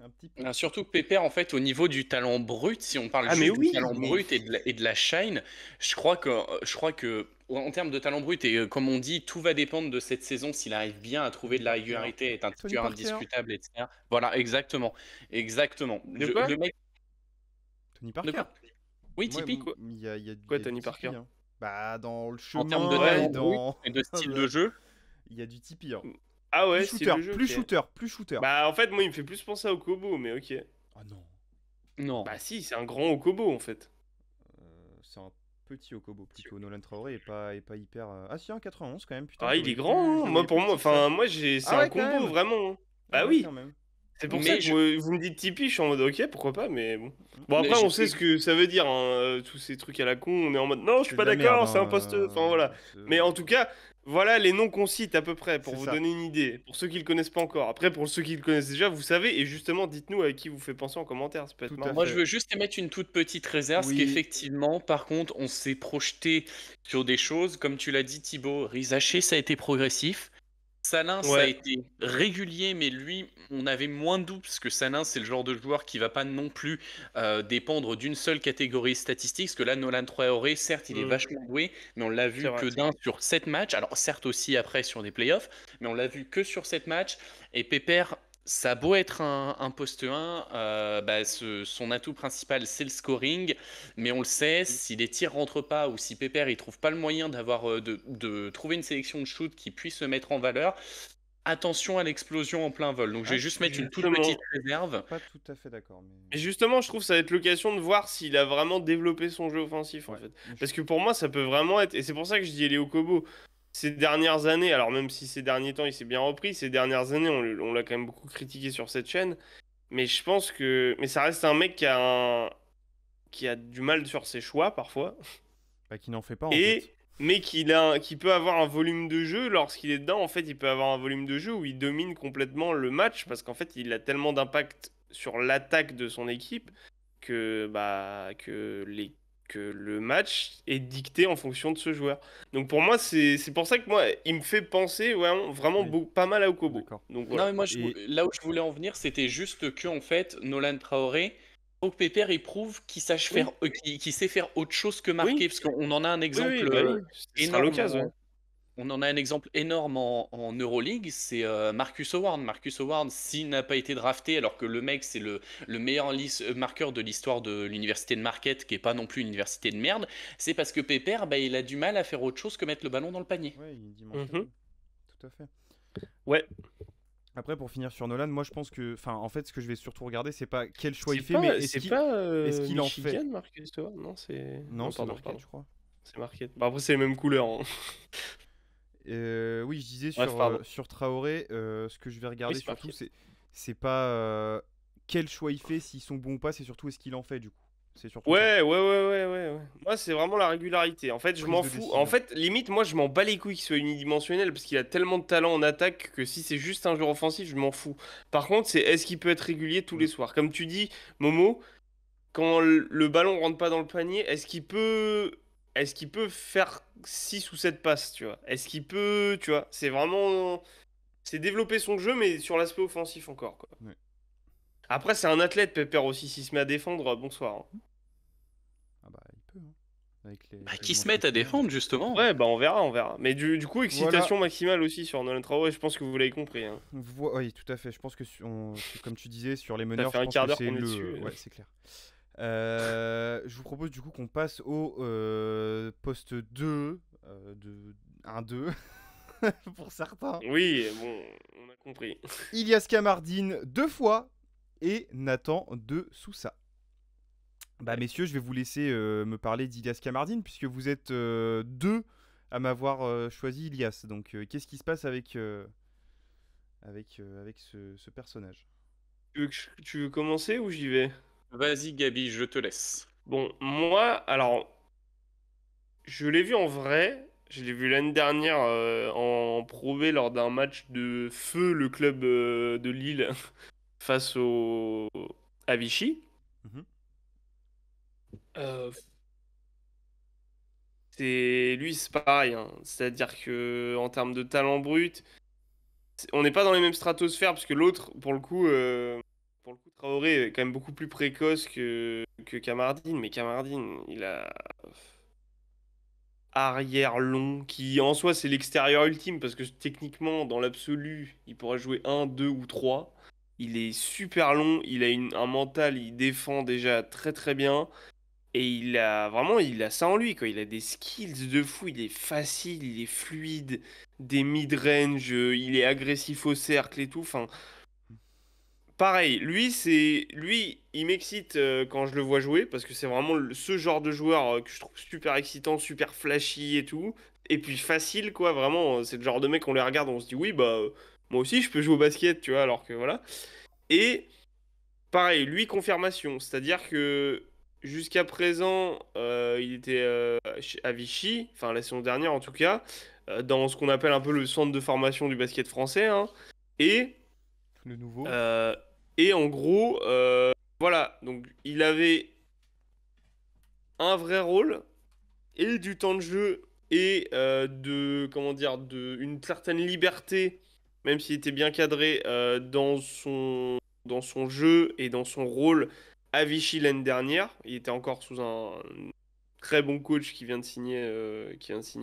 Un petit peu. Surtout que Pépère, en fait, au niveau du talent brut, si on parle Ah, mais juste oui, du talent mais- brut et de la shine, je crois que en termes de talent brut, et comme on dit, tout va dépendre de cette saison, s'il arrive bien à trouver de la régularité, être un Tony titulaire Parker. indiscutable, etc. Voilà, exactement. Exactement. De quoi Le mec. Tony De Parker. quoi Oui, Moi, typique. il y a du Quoi, il y a Tony du Tipeee, Parker hein. Bah, dans le En termes de chemin talent et dans. brut et de style de jeu. Il y a du Tipeee, hein. Ah ouais, Plus style shooter, de jeu, plus ok. shooter, plus shooter. Bah, en fait, moi, il me fait plus penser à Okobo, mais ok. Ah non. Non. Bah, si, c'est un grand Okobo, en fait. C'est un petit Okobo plutôt. Nolan Traoré est pas hyper. Ah si, un 91 quand même, putain. Ah, il j'aurais est pu- grand, hein. j'aurais Moi, pu pour le moi, fixer ça. enfin, moi, c'est Ah ouais, un quand combo, même. vraiment. Hein. Ah Bah ouais, oui. quand même. C'est pour Mais ça que vous me dites Tipeee, je suis en mode ok, pourquoi pas, mais bon. Bon, Mais après, je on sait sais- ce que ça veut dire, hein, tous ces trucs à la con, on est en mode non, je suis C'est pas de la d'accord, merde, c'est un hein, poste. Enfin, voilà. Mais en tout cas, voilà les noms qu'on cite à peu près pour C'est vous ça. donner une idée. Pour ceux qui le connaissent pas encore. Après, pour ceux qui le connaissent déjà, vous savez. Et justement, dites-nous avec qui vous fait penser en commentaire. Ça peut être Tout à marrant. Moi, fait. je veux juste émettre une toute petite réserve, Oui. parce qu'effectivement, par contre, on s'est projeté sur des choses, comme tu l'as dit, Thibaut, Rizaché, ça a été progressif. Salin, ça a Ouais. été régulier, mais lui, on avait moins de doutes, parce que Salin, c'est le genre de joueur qui va pas non plus dépendre d'une seule catégorie statistique, parce que là, Nolan Traoré, certes, il est vachement doué, mais on l'a vu C'est vrai. que d'un sur 7 matchs, alors certes aussi après sur des playoffs, mais on l'a vu que sur 7 matchs, et Pépère, Ça a beau être un poste 1, bah, son atout principal, c'est le scoring. Mais on le sait, si les tirs rentrent pas ou si Pépère il trouve pas le moyen de trouver une sélection de shoot qui puisse se mettre en valeur, attention à l'explosion en plein vol. Donc je Ah, vais juste mettre une toute Justement. petite réserve. Pas tout à fait d'accord, mais. Et justement, je trouve que ça va être l'occasion de voir s'il a vraiment développé son jeu offensif, en Ouais. fait. Parce que pour moi, ça peut vraiment être... Et c'est pour ça que je dis Léo Kobo. Ces dernières années, alors même si ces derniers temps, il s'est bien repris, ces dernières années, on l'a quand même beaucoup critiqué sur cette chaîne. Mais je pense que... Mais ça reste un mec qui a du mal sur ses choix, parfois. Bah, qui n'en fait pas en Et... fait. Mais qui peut avoir un volume de jeu, lorsqu'il est dedans, en fait, il peut avoir un volume de jeu où il domine complètement le match, parce qu'en fait, il a tellement d'impact sur l'attaque de son équipe que le match est dicté en fonction de ce joueur. Donc pour moi, c'est pour ça que moi, il me fait penser vraiment Oui. pas mal à Okobo. D'accord. Donc Non, voilà. mais moi, Et là où je voulais en venir, c'était juste que, en fait, Nolan Traoré, faut que Pépère il prouve Oui, qu'il sait faire autre chose que oui, marquer. Parce qu'on en a un exemple bah oui, ce sera énorme. l'occasion. Ouais. On en a un exemple énorme en Euroleague, c'est Marcus Howard. Marcus Howard, s'il n'a pas été drafté, alors que le mec, c'est le meilleur marqueur de l'histoire de l'université de Marquette, qui est pas non plus une université de merde, c'est parce que Pépère, bah, il a du mal à faire autre chose que mettre le ballon dans le panier. ouais, il dimensionne. Mhm. Tout à fait. Ouais. Après, pour finir sur Nolan, moi je pense que. Enfin, en fait, ce que je vais surtout regarder, c'est pas quel choix il C'est fait, mais pas, est-ce c'est qu'il pas en fait. Michigan, Marcus Howard? Non, c'est. Non, Non, c'est pardon, Marquette, pardon. je crois. C'est Marquette. Bah, après, c'est les mêmes couleurs. Hein. Oui, je disais Bref, pardon. sur Traoré, ce que je vais Oui, regarder c'est surtout, Marquette. c'est pas quel choix il fait, s'ils sont bons ou pas, c'est surtout est-ce qu'il en fait du coup. C'est surtout ça. Ouais. Moi, c'est vraiment la régularité. En fait, je Prise m'en de fous. décision. En fait, limite, moi, je m'en bats les couilles qu'il soit unidimensionnel parce qu'il a tellement de talent en attaque que si c'est juste un joueur offensif, je m'en fous. Par contre, c'est est-ce qu'il peut être régulier tous Mm. les soirs? Comme tu dis, Momo, quand le ballon rentre pas dans le panier, est-ce qu'il peut faire 6 ou 7 passes, tu vois? Est-ce qu'il peut, tu vois? C'est vraiment. C'est développer son jeu, mais sur l'aspect offensif encore, quoi. Ouais. Après, c'est un athlète, Pepper aussi. S'il se met à défendre, bonsoir. Hein. Ah bah il peut, hein. Avec les Bah, qui se réglements mettent à qu'il a. défendre, justement. Ouais, bah on verra. Mais du coup, Voilà. excitation maximale aussi sur Nolan Traoré, je pense que vous l'avez compris. Hein. Oui, tout à fait. Je pense que, comme tu disais, sur les Ça meneurs, fait je un pense quart que d'heure c'est qu'on est le. dessus. Ouais, c'est clair. Je vous propose du coup qu'on passe au poste 2, de 1-2 pour certains. Oui, bon, on a compris. Ilias Kamardine 2 fois et Nathan de Sousa. Bah Ouais. messieurs, je vais vous laisser me parler d'Ilias Kamardine puisque vous êtes deux à m'avoir choisi Ilias. Donc qu'est-ce qui se passe avec ce personnage? Tu veux commencer ou j'y vais? Vas-y, Gabi, je te laisse. Bon, moi, alors, je l'ai vu en vrai. Je l'ai vu l'année dernière en Pro B lors d'un match de feu, le club de Lille face à Vichy. Mhm. Euh, lui, c'est pareil. Hein. C'est-à-dire que en termes de talent brut, on n'est pas dans les mêmes stratosphères parce que l'autre, pour le coup, Traoré est quand même beaucoup plus précoce que Kamardine. Mais Kamardine, il a arrière long, qui en soi c'est l'extérieur ultime parce que techniquement, dans l'absolu, il pourrait jouer un, deux ou trois. Il est super long, il a un mental, il défend déjà très très bien. Et il a ça en lui, quoi. Il a des skills de fou, il est facile, il est fluide, des mid-range, il est agressif au cercle et tout. Enfin, pareil, lui, il m'excite quand je le vois jouer parce que c'est vraiment ce genre de joueur que je trouve super excitant, super flashy et tout. Et puis facile, quoi. Vraiment, c'est le genre de mec on les regarde, on se dit oui, bah moi aussi je peux jouer au basket, tu vois. Alors que voilà. Et pareil, lui, confirmation. C'est-à-dire que jusqu'à présent, il était à Vichy, enfin la saison dernière en tout cas, dans ce qu'on appelle un peu le centre de formation du basket français. Hein. Et, Le nouveau. euh, et en gros, voilà. Donc il avait un vrai rôle et du temps de jeu et comment dire, une certaine liberté, même s'il était bien cadré dans son jeu et dans son rôle à Vichy l'année dernière. Il était encore sous un très bon coach qui vient de signer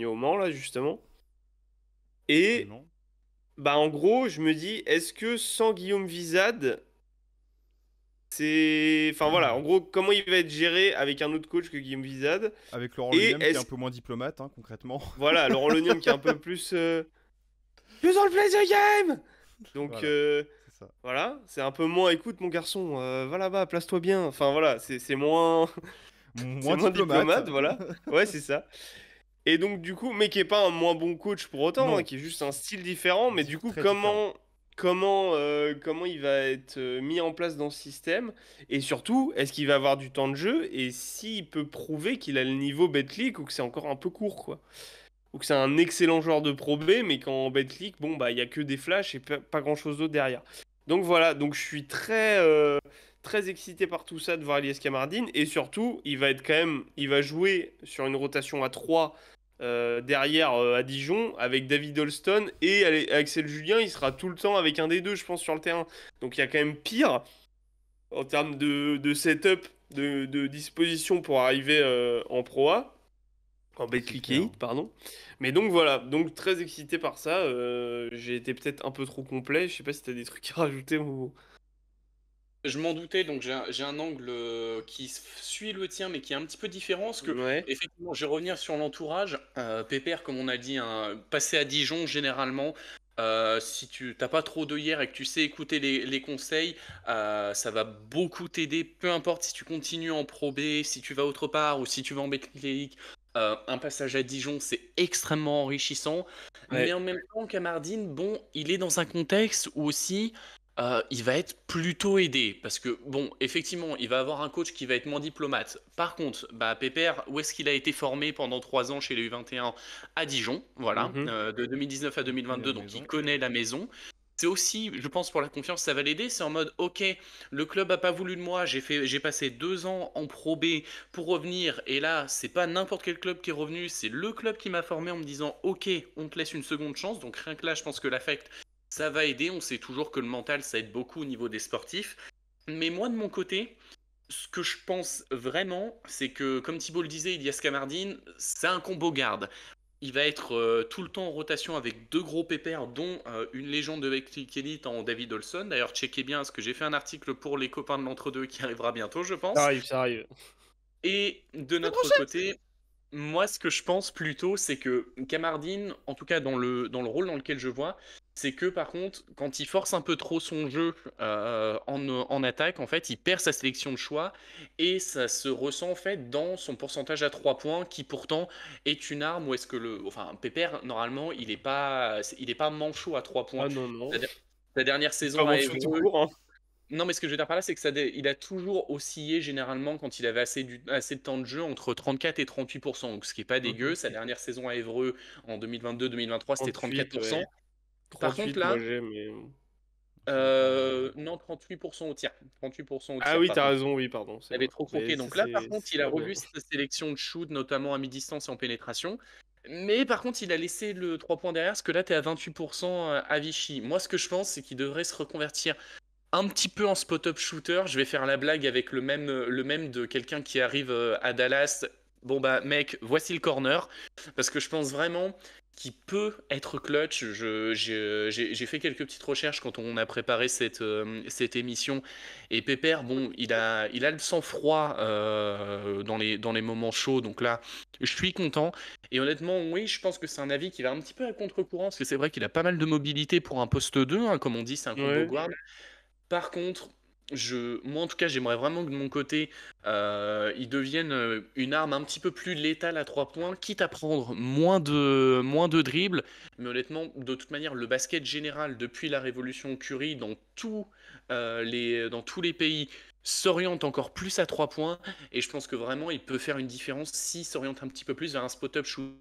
au Mans, là, justement. Et Absolument. Bah, en gros, je me dis, est-ce que sans Guillaume Vizade, c'est. Enfin voilà, en gros, comment il va être géré avec un autre coach que Guillaume Vizade? Avec Laurent Et Lenium qui est un est-ce. peu moins diplomate, hein, concrètement. Voilà, Laurent Lenium qui est un peu plus. You don't play the game! Donc, Voilà, c'est ça. voilà, c'est un peu moins. Écoute, mon garçon, va là-bas, place-toi bien. Enfin voilà, c'est moins. C'est Moins moins diplomate. diplomate, voilà. Ouais, c'est ça. Et donc, du coup, mais qui est pas un moins bon coach pour autant, hein, Non, qui est juste un style différent. Mais du coup, très différent. comment il va être mis en place dans ce système? Et surtout, est-ce qu'il va avoir du temps de jeu? Et s'il peut prouver qu'il a le niveau Betclic ou que c'est encore un peu court, quoi. Ou que c'est un excellent joueur de Pro B, mais qu'en Betclic, bon, bah, il y a que des flashs et pas grand-chose d'autre derrière. Donc voilà, donc je suis très excité par tout ça de voir Elias Camardine. Et surtout, il va jouer sur une rotation à 3 derrière à Dijon avec David Holston et Axel Julien. Il sera tout le temps avec un des deux, je pense, sur le terrain. Donc il y a quand même pire en termes de setup, de disposition pour arriver en Pro A. En C'est Betclic clair. Elite, pardon. Mais donc voilà, donc très excité par ça. J'ai été peut-être un peu trop complet. Je sais pas si t'as des trucs à rajouter ou. Je m'en doutais, donc j'ai un angle qui suit le tien, mais qui est un petit peu différent, parce que Ouais. effectivement, je vais revenir sur l'entourage. Pépère, comme on a dit, hein, passer à Dijon, généralement, si tu t'as pas trop d'œillères et que tu sais écouter les conseils, ça va beaucoup t'aider, peu importe si tu continues en Pro B, si tu vas autre part, ou si tu vas en Betclic. Un passage à Dijon, c'est extrêmement enrichissant. Mais Ouais. en même temps, Camardine, bon, il est dans un contexte où aussi il va être plutôt aidé parce que, bon, effectivement, il va avoir un coach qui va être moins diplomate. Par contre, bah, Pépère, où est-ce qu'il a été formé pendant 3 ans chez les U21 à Dijon, voilà, Mhm. de 2019 à Il connaît la 2022, donc il maison. connaît la maison. C'est aussi, je pense, pour la confiance, ça va l'aider. C'est en mode, ok, le club a pas voulu de moi, j'ai passé 2 ans en Pro B pour revenir, et là, c'est pas n'importe quel club qui est revenu, c'est le club qui m'a formé en me disant, ok, on te laisse une seconde chance. Donc rien que là, je pense que l'affect ça va aider. On sait toujours que le mental, ça aide beaucoup au niveau des sportifs. Mais moi, de mon côté, ce que je pense vraiment, c'est que, comme Thibault le disait, Ilias Camardine, c'est un combo garde. Il va être tout le temps en rotation avec deux gros pépères, dont une légende de Betclic Elite en David Olson. D'ailleurs, checkez bien, parce que j'ai fait un article pour les copains de l'entre-deux qui arrivera bientôt, je Ça pense. arrive, ça arrive. Et de La notre prochaine. côté, moi, ce que je pense plutôt, c'est que Camardine, en tout cas dans le rôle dans lequel je vois, c'est que par contre, quand il force un peu trop son jeu en attaque, en fait, il perd sa sélection de choix et ça se ressent en fait dans son pourcentage à 3 points qui pourtant est une arme où est-ce que Enfin, Pépère, normalement, il est pas manchot à 3 points. Ah non, non. La, la dernière Pas saison à mon shoot tout Évreux, court, hein. non, mais ce que je veux dire par là, c'est que il a toujours oscillé généralement quand il avait assez de temps de jeu entre 34 et 38%, donc ce qui est pas dégueu. Mhm. Sa dernière saison à Évreux en 2022-2023, c'était 38, ouais. 34%. Par contre 38, moi là, j'ai, mais. Ça va pas. non, 38% au tir. 38% au Ah tir, oui, par t'as contre. raison, oui, pardon, Il c'est avait vrai. trop Mais croqué. ça, Donc là, par contre, c'est il a pas bien. revu sa sélection de shoot, notamment à mi-distance et en pénétration. Mais par contre, il a laissé le 3 points derrière, parce que là, tu es à 28% à Vichy. Moi, ce que je pense, c'est qu'il devrait se reconvertir un petit peu en spot-up shooter. Je vais faire la blague avec le même de quelqu'un qui arrive à Dallas. Bon bah mec, voici le corner. Parce que je pense vraiment qu'il peut être clutch. J'ai fait quelques petites recherches quand on a préparé cette émission. Et Pépère, bon, il a le sang-froid dans les moments chauds. Donc là, je suis content. Et honnêtement, oui, je pense que c'est un avis qui va un petit peu à contre-courant. Parce que c'est vrai qu'il a pas mal de mobilité pour un poste 2, hein, comme on dit, c'est un combo Ouais. guard. Par contre, moi en tout cas, j'aimerais vraiment que de mon côté, il devienne une arme un petit peu plus létale à 3 points, quitte à prendre moins de dribbles. Mais honnêtement, de toute manière, le basket général, depuis la révolution Curie, dans tous les pays, s'oriente encore plus à 3 points. Et je pense que vraiment, il peut faire une différence s'il s'oriente un petit peu plus vers un spot-up shoot.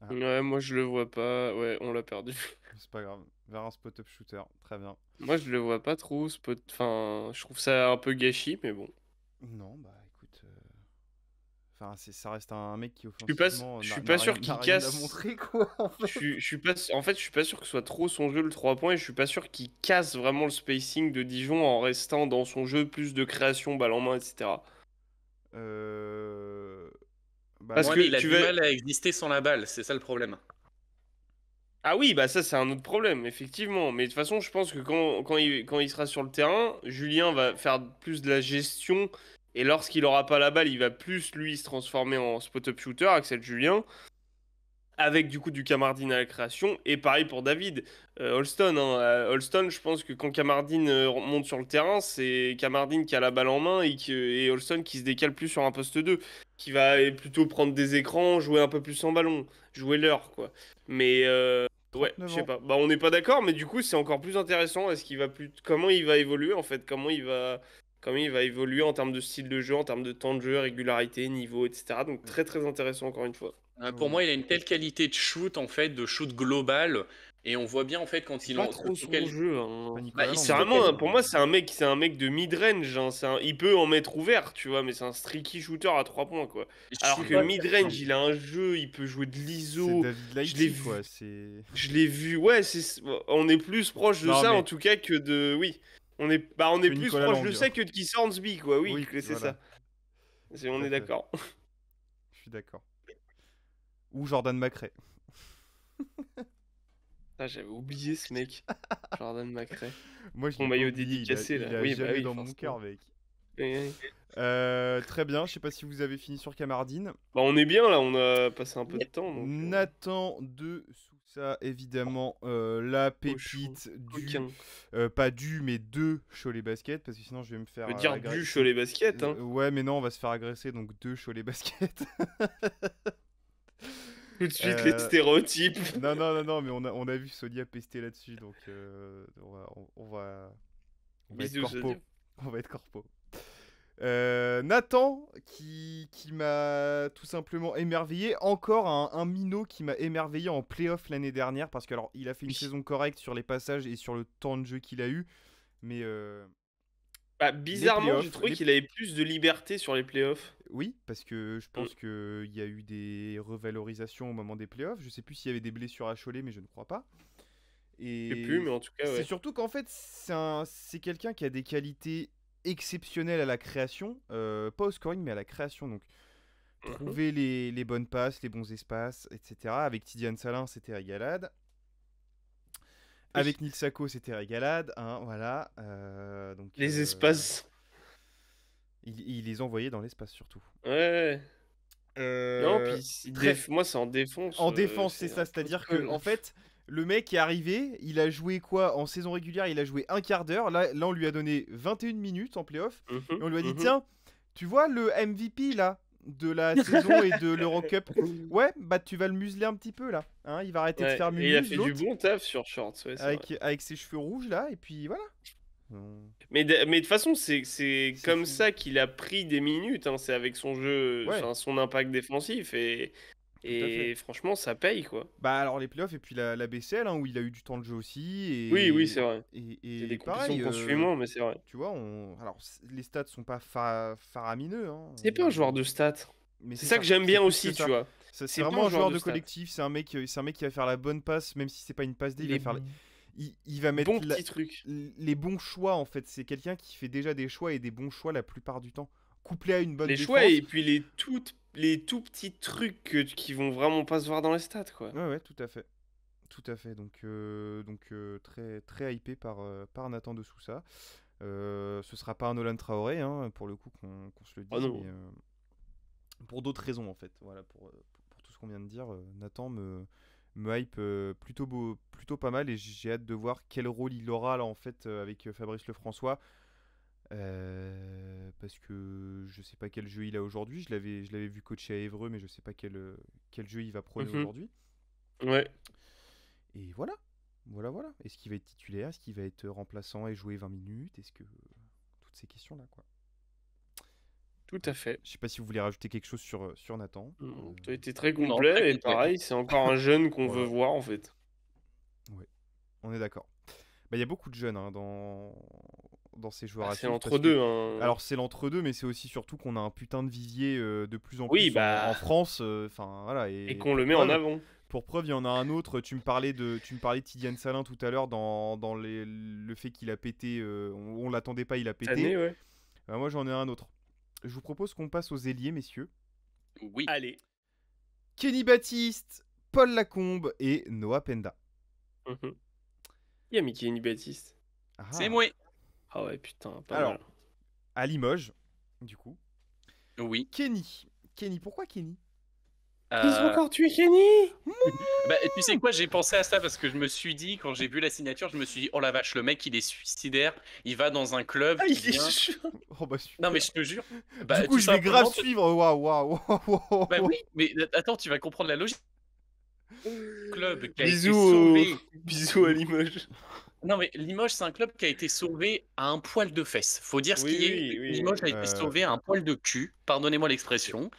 Ah, Ouais, moi je le vois pas. Ouais, on l'a perdu. c'est pas grave. Vers un spot-up shooter. Très bien. Moi je le vois pas trop, spot. Enfin, je trouve ça un peu gâchis, mais bon. Non, bah écoute. Enfin, ça reste un mec qui Je suis pas, offensivement je suis n'a pas rien, sûr n'a qu'il rien à casse. montrer, quoi, en fait. Je suis pas, en fait, je suis pas sûr que ce soit trop son jeu le 3 points et je suis pas sûr qu'il casse vraiment le spacing de Dijon en restant dans son jeu plus de création, balle en main, etc. Euh... Bah Parce Ouais, non. mais que il a tu du vas. mal à exister sans la balle, c'est ça le problème. Ah oui, bah ça c'est un autre problème, effectivement. Mais de toute façon, je pense que quand il sera sur le terrain, Julien va faire plus de la gestion. Et lorsqu'il aura pas la balle, il va plus lui se transformer en spot-up shooter, Axel Julien. Avec du coup du Kamardine à la création. Et pareil pour David. Holston, hein. Holston, je pense que quand Kamardine monte sur le terrain, c'est Kamardine qui a la balle en main et Holston qui se décale plus sur un poste 2, qui va plutôt prendre des écrans, jouer un peu plus en ballon, jouer l'heure, quoi. Mais ouais, 39 je sais ans. pas. Bah on n'est pas d'accord, mais du coup c'est encore plus intéressant. Comment il va évoluer en fait? Comment il va évoluer en termes de style de jeu, en termes de temps de jeu, régularité, niveau, etc. Donc Mm. très très intéressant encore une fois. Pour moi, il a une telle qualité de shoot, en fait, de shoot global. Et on voit bien, en fait, quand C'est il pas en. trop son jeu, hein. Pas Bah, Nicolas il Lang se C'est non plus, vraiment, focalise. pour moi, c'est un mec de mid-range, hein. Il peut en mettre ouvert, tu vois, mais c'est un streaky shooter à 3 points, quoi. Je Alors suis que pas. mid-range, il a un jeu, il peut jouer de C'est l'ISO. David Je l'ai Lighty, vu, quoi. C'est. je l'ai vu. Ouais, on est plus proche de Non, ça, en mais tout cas, que de. Oui. On est que plus Nicolas proche de Lang. ça que de Keith Hornsby, quoi. Oui, Oui, c'est voilà, ça. tout On à est fait. d'accord. Je suis d'accord. Ou Jordan McRae. Ah, j'avais oublié ce mec. Jordan McRae. Moi, je Son l'ai pas maillot oublié. dédicacé, Il là. a Oui, bah jamais oui, dans mon forcément. cœur, mec. Oui, oui. Très bien. Je sais pas si vous avez fini sur Kamardine. Bah, on est bien, là, on a passé un peu de temps, donc... Nathan de Sousa, évidemment, la Cochon, pépite du, coquin. pas du, mais de Cholet Basket, parce que sinon je vais me On faire peut dire agresser. du Cholet Basket, hein. Ouais, mais non, on va se faire agresser, donc de Cholet Basket. Tout de suite, les Euh, stéréotypes. non, mais on a vu Sonia pester là-dessus, donc on va être Bisous, Sonia. corpo. On va être corpo. Nathan, qui m'a tout simplement émerveillé. Encore un minot qui m'a émerveillé en playoff l'année dernière. Parce que, alors, il a fait une Oui. saison correcte sur les passages et sur le temps de jeu qu'il a eu. Mais Bah, les bizarrement, j'ai playoffs. trouvé qu'il avait plus de liberté sur les playoffs. Oui, parce que je pense qu'il y a eu des revalorisations au moment des playoffs. Je sais plus s'il y avait des blessures à Cholet, mais je ne crois pas. Je sais plus, Et mais en tout cas, c'est ouais. surtout qu'en fait, c'est quelqu'un qui a des qualités exceptionnelles à la création. Pas au scoring, mais à la création. Donc, Mhm. trouver les bonnes passes, les bons espaces, etc. Avec Tidiane Salin, c'était régalade. Avec Nil Sako, c'était régalade. Hein, voilà. Donc, Les espaces. il les envoyait dans l'espace, surtout. Ouais. Non, puis Très... moi, c'est en défense. En défense, c'est C'est ça. un peu C'est-à-dire que, cool. en fait, le mec est arrivé, il a joué quoi en saison régulière? Il a joué un quart d'heure. Là, on lui a donné 21 minutes en playoff. Mhm, Et on lui a dit, mhm. tiens, tu vois le MVP là de la saison et de l'Eurocup? Ouais, bah tu vas le museler un petit peu là. Hein, il va arrêter de Ouais, faire et il a mumuse fait du l'autre bon taf sur Shorts, ouais, c'est vrai. avec ses cheveux rouges là. Et puis voilà. Mais de toute façon, c'est C'est comme fou. ça qu'il a pris des minutes, hein. C'est avec son jeu, Ouais, enfin, son impact défensif. tout à fait. Et franchement, ça paye, quoi. Bah alors les playoffs et puis la BCL hein, où il a eu du temps de jeu aussi. Oui, c'est vrai. C'est Et des compétitions pareil. qu'on suit moins, mais c'est vrai. Tu vois, alors les stats sont pas faramineux, hein, C'est pas un joueur de stats. mais C'est c'est ça ça, que j'aime c'est bien plus que aussi, tu ça. vois. C'est C'est pas vraiment un un joueur joueur de de stats. collectif, c'est un mec qui va faire la bonne passe, même si c'est pas une passe D, Les il va mettre bons petits trucs. les bons choix en fait. C'est quelqu'un qui fait déjà des choix et des bons choix la plupart du temps. Couplé à une bonne Les choix défense. et puis les tout petits trucs qui vont vraiment pas se voir dans les stats, quoi. Ouais, tout à fait. Tout à fait. Donc, très, très hypé par Nathan de Sousa. Ce sera pas un Nolan Traoré, hein, pour le coup, qu'on se le dise, Oh non. mais pour d'autres raisons en fait. Voilà, pour tout ce qu'on vient de dire, Nathan me hype plutôt pas mal et j'ai hâte de voir quel rôle il aura là en fait avec Fabrice Lefrançois. Parce que je sais pas quel jeu il a aujourd'hui. Je l'avais vu coacher à Évreux, mais je sais pas quel jeu il va prôner Mhm. aujourd'hui. Ouais. Et voilà. Voilà. Est-ce qu'il va être titulaire? Est-ce qu'il va être remplaçant et jouer 20 minutes? Est-ce que. Toutes ces questions-là, quoi. Tout à fait. Je sais pas si vous voulez rajouter quelque chose sur Nathan. Tu as été très Non, complet très et complet. pareil, c'est encore un jeune qu'on Voilà. veut voir en fait. Ouais, on est d'accord. Bah, il y a beaucoup de jeunes hein, dans ces joueurs à C'est suivre. entre Parce que... deux, hein. Alors, c'est l'entre-deux, mais c'est aussi surtout qu'on a un putain de vivier de plus en Oui, plus bah. en France. Enfin, voilà. Et Et qu'on le pour met en preuve, avant. Pour preuve, il y en a un autre. Tu me parlais de Tidiane Salin tout à l'heure dans le fait qu'il a pété. On l'attendait pas, il a Cette pété. année, ouais. Moi, j'en ai un autre. Je vous propose qu'on passe aux ailiers, messieurs. Oui. Allez. Kenny Baptiste, Paul Lacombe et Noah Penda. Mhm. Il y a Mickey Baptiste. C'est Ah. moi. Ah ouais, putain, pas Alors, mal. à Limoges, du coup. Oui. Kenny. Kenny, pourquoi Kenny? Ils ont Euh, encore tué Kenny. Bah, tu sais quoi, j'ai pensé à ça parce que je me suis dit, quand j'ai vu la signature, je me suis dit, oh la vache, le mec, il est suicidaire, il va dans un club Ah, qui il est vient. chaud. Oh bah Non, mais super. je te jure, Du bah, coup, tout je vais grave simplement. suivre. Waouh, waouh, waouh, Bah waouh. oui, mais attends, tu vas comprendre la logique. Club qui a été Bisous, sauvé. bisous à Limoges. Non, mais Limoges, c'est un club qui a été sauvé à un poil de fesse. Faut dire ce Oui, qui est. oui, oui. Limoges a été sauvé à un poil de cul, pardonnez-moi l'expression.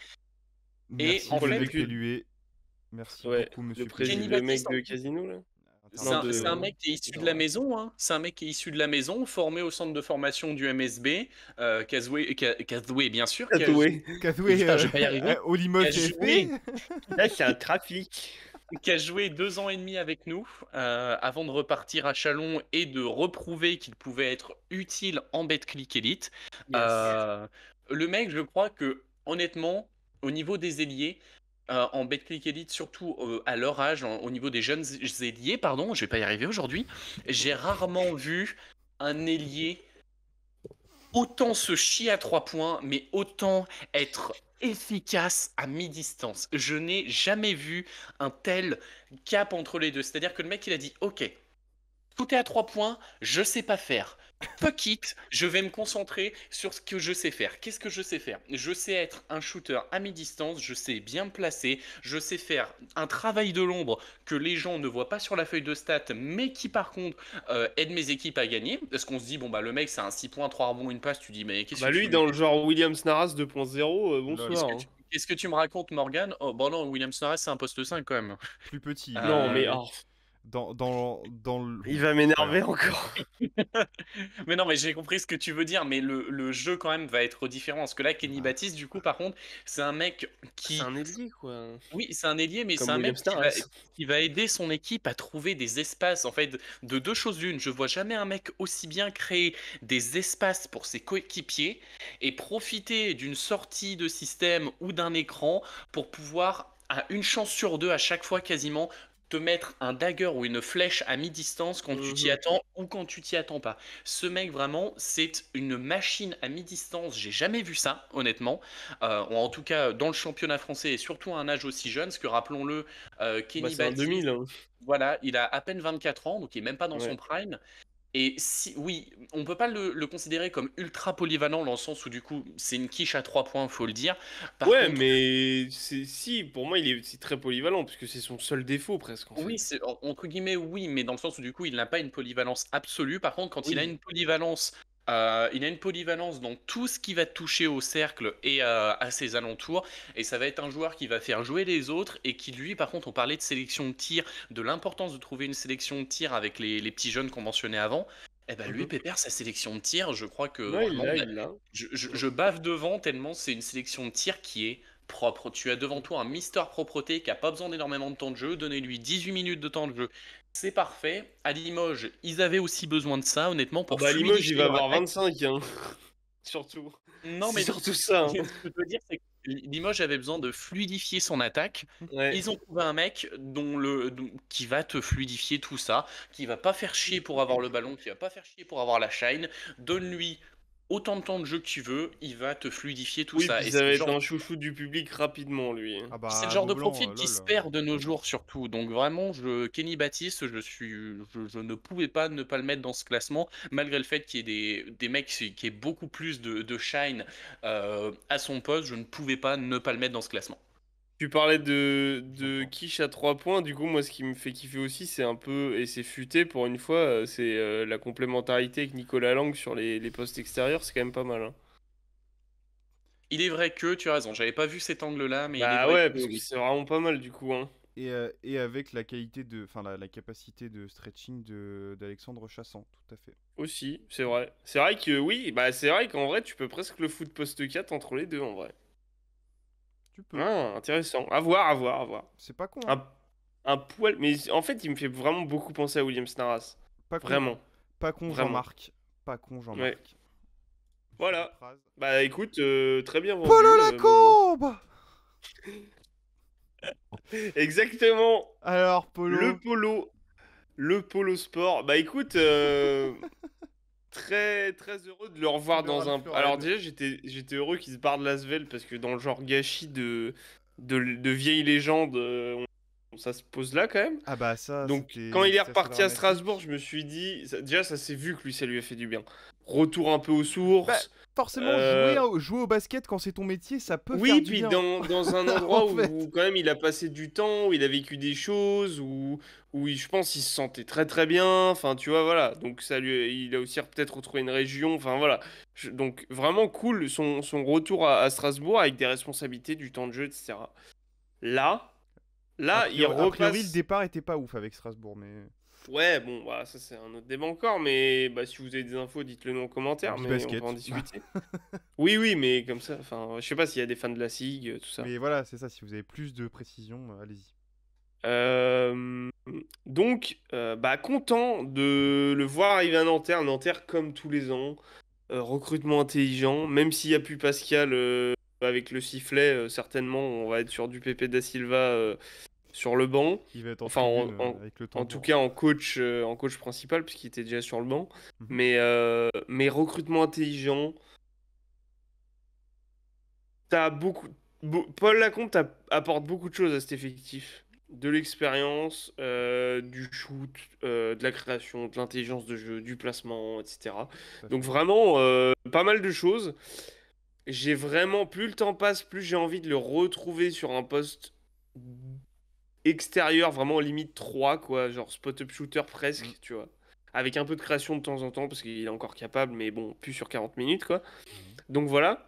Et Merci en le Poil fait, de mec cul. Pelué. Merci Ouais, beaucoup, le monsieur Kenny Pelué. le mec Baptiste, de Casino là. c'est Non, un mec qui est issu de la maison, hein. C'est un mec qui est issu de la maison, formé au centre de formation du MSB, Cathway, bien sûr, Tatoué. Cathoué Putain, je vais pas y arriver. au Limoges Qui a joué, CFP. Là, c'est un trafic. qui a joué 2 ans et demi avec nous, avant de repartir à Chalon et de reprouver qu'il pouvait être utile en Betclic Elite. Yes. Le mec, je crois que, honnêtement, au niveau des ailiers, en Betclic Elite, surtout à leur âge, au niveau des jeunes ailiers, pardon, je vais pas y arriver aujourd'hui, j'ai rarement vu un ailier autant se chier à 3 points, mais autant être efficace à mi-distance. Je n'ai jamais vu un tel cap entre les deux. C'est-à-dire que le mec, il a dit, ok, tout est à 3 points, je sais pas faire. Fuck it, je vais me concentrer sur ce que je sais faire. Qu'est-ce que je sais faire? Je sais être un shooter à mi-distance, je sais bien me placer, je sais faire un travail de l'ombre que les gens ne voient pas sur la feuille de stats, mais qui par contre aide mes équipes à gagner. Parce qu'on se dit, bon bah le mec c'est un 6 points, 3 rebonds, une passe, tu dis, mais qu'est-ce Bah que tu lui, veux? dans le genre Williams Naras 2.0, Lol. bonsoir. Hein. Qu'est-ce que tu me racontes, Morgan? Oh, bah non, William Snarres, c'est un poste 5 quand même. Plus petit. Non, mais Euh, Dans le. il va C'est pas m'énerver grave. encore. Mais non, mais j'ai compris ce que tu veux dire, mais le jeu quand même va être différent. Parce que là, Kenny Baptiste, du coup, par contre, c'est un mec C'est qui. un ailier, quoi. Oui, c'est un ailier, mais c'est Comme un mec Williams Naras. qui va aider son équipe à trouver des espaces. En fait, de deux choses l'une. Je vois jamais un mec aussi bien créer des espaces pour ses coéquipiers et profiter d'une sortie de système ou d'un écran pour pouvoir, à une chance sur deux à chaque fois quasiment, te mettre un dagger ou une flèche à mi-distance quand tu t'y attends ou quand tu t'y attends pas. Ce mec, vraiment, c'est une machine à mi-distance. J'ai jamais vu ça, honnêtement. Ou en tout cas, dans le championnat français et surtout à un âge aussi jeune, parce que rappelons-le, Bah, Kenny c'est un Baptiste, 2000. Hein. voilà, il a à peine 24 ans, donc il est même pas dans son Ouais. prime. Et si, oui, on peut pas le considérer comme ultra polyvalent dans le sens où du coup c'est une quiche à 3 points, faut le dire. Par Ouais, contre, mais si, pour moi, c'est très polyvalent, puisque c'est son seul défaut, presque, en fait. oui, c'est entre guillemets oui, mais dans le sens où du coup il n'a pas une polyvalence absolue. Par contre, quand il a Oui. une polyvalence, il a une polyvalence dans tout ce qui va toucher au cercle et à ses alentours. Et ça va être un joueur qui va faire jouer les autres et qui lui, par contre, on parlait de sélection de tir, de l'importance de trouver une sélection de tir avec les petits jeunes qu'on mentionnait avant. Eh ben lui, Mhm. Pépère, sa sélection de tir, je crois que Ouais, vraiment, il l'a. je bave devant tellement c'est une sélection de tir qui est propre. Tu as devant toi un Mister Propreté qui a pas besoin d'énormément de temps de jeu. Donnez-lui 18 minutes de temps de jeu. C'est parfait. À Limoges, ils avaient aussi besoin de ça, honnêtement, Ah pour bah, Limoges, il fluidifier va leur avoir attaque. 25, hein. Surtout. Non, C'est mais surtout ça. Hein. ce que je veux dire, c'est que Limoges avait besoin de fluidifier son attaque. Ouais. Ils ont trouvé un mec qui va te fluidifier tout ça, qui va pas faire chier pour avoir le ballon, qui va pas faire chier pour avoir la shine. Donne-lui autant de temps de jeu que tu veux, il va te fluidifier tout Oui, ça. puis Et ça c'est va le être genre un chouchou du public rapidement, lui. Ah c'est le bah, genre de Vauban, profil qui se lol. perd de nos jours surtout. Donc vraiment, Kenny Baptiste, je ne pouvais pas ne pas le mettre dans ce classement, malgré le fait qu'il y ait des mecs qui aient beaucoup plus de shine à son poste, je ne pouvais pas ne pas le mettre dans ce classement. Tu parlais de J'entends. quiche à 3 points, du coup, moi, ce qui me fait kiffer aussi, c'est un peu, et c'est futé pour une fois, c'est la complémentarité avec Nicolas Lang sur les postes extérieurs, c'est quand même pas mal. Hein. Il est vrai que, tu as raison, j'avais pas vu cet angle-là, mais il est Bah vrai ouais, que parce que oui. c'est vraiment pas mal, du coup. Hein. Et avec la qualité de. Enfin, la capacité de stretching d'Alexandre Chassant, tout à fait. Aussi, c'est vrai. C'est vrai que oui, bah c'est vrai qu'en vrai, tu peux presque le foot poste 4 entre les deux, en vrai. Tu peux. Ah, intéressant. À voir, à voir, à voir. C'est pas con, hein. Un poil. Mais en fait, il me fait vraiment beaucoup penser à William Snaras. Pas con. Vraiment. Pas con, Vraiment. Jean-Marc. Pas con, Ouais. Jean-Marc. Voilà. Phrase. Bah écoute, très bien vendu. Polo Momo. Lacombe. Exactement. Alors, Polo. Le polo. le Polo Sport. Bah écoute, très très heureux de le revoir Le dans un. Ralph Alors Lauren. déjà, j'étais heureux qu'il se barre de Lasvel parce que dans le genre gâchis de vieilles légendes, ça se pose là quand même. Ah bah ça, Donc quand il est c'était assez reparti à Strasbourg, dramatique. je me suis dit, déjà ça s'est vu que lui, ça lui a fait du bien. Retour un peu aux Bah, sources. forcément, euh, jouer au basket quand c'est ton métier, ça peut faire Oui, du puis bien. dans un En endroit fait. où quand même il a passé du temps, où il a vécu des choses, où je pense il se sentait très très bien. Enfin, tu vois, voilà. Donc ça lui, il a aussi peut-être retrouvé une région. Enfin voilà. Donc vraiment cool son retour à Strasbourg avec des responsabilités, du temps de jeu, etc. Là, A là, il priori, a priori, le repasse. départ était pas ouf avec Strasbourg, mais Ouais, bon, bah ça c'est un autre débat encore. Mais bah si vous avez des infos, dites-le nous en commentaire, mais on peut en Bibasket. discuter. Oui, oui, mais comme ça. Enfin, je sais pas s'il y a des fans de la SIG, tout ça. Mais voilà, c'est ça. Si vous avez plus de précision, allez-y. Donc, bah, content de le voir arriver à Nanterre. Nanterre, comme tous les ans, recrutement intelligent. Même s'il n'y a plus Pascal avec le sifflet, certainement, on va être sur du Pepe da Silva sur le banc. Il va être en Enfin, tribune avec le en tout tambour. cas, en coach principal, puisqu'il était déjà sur le banc. Mhm. Mais recrutement intelligent. T'as Paul Lacombe apporte beaucoup de choses à cet effectif. De l'expérience, du shoot, de la création, de l'intelligence de jeu, du placement, etc. Tout à Donc fait. vraiment, pas mal de choses. J'ai vraiment, plus le temps passe, plus j'ai envie de le retrouver sur un poste extérieur, vraiment limite 3 quoi. Genre spot-up shooter Mm. presque, tu vois. Avec un peu de création de temps en temps, parce qu'il est encore capable, mais bon, plus sur 40 minutes, quoi. Mhm. Donc voilà.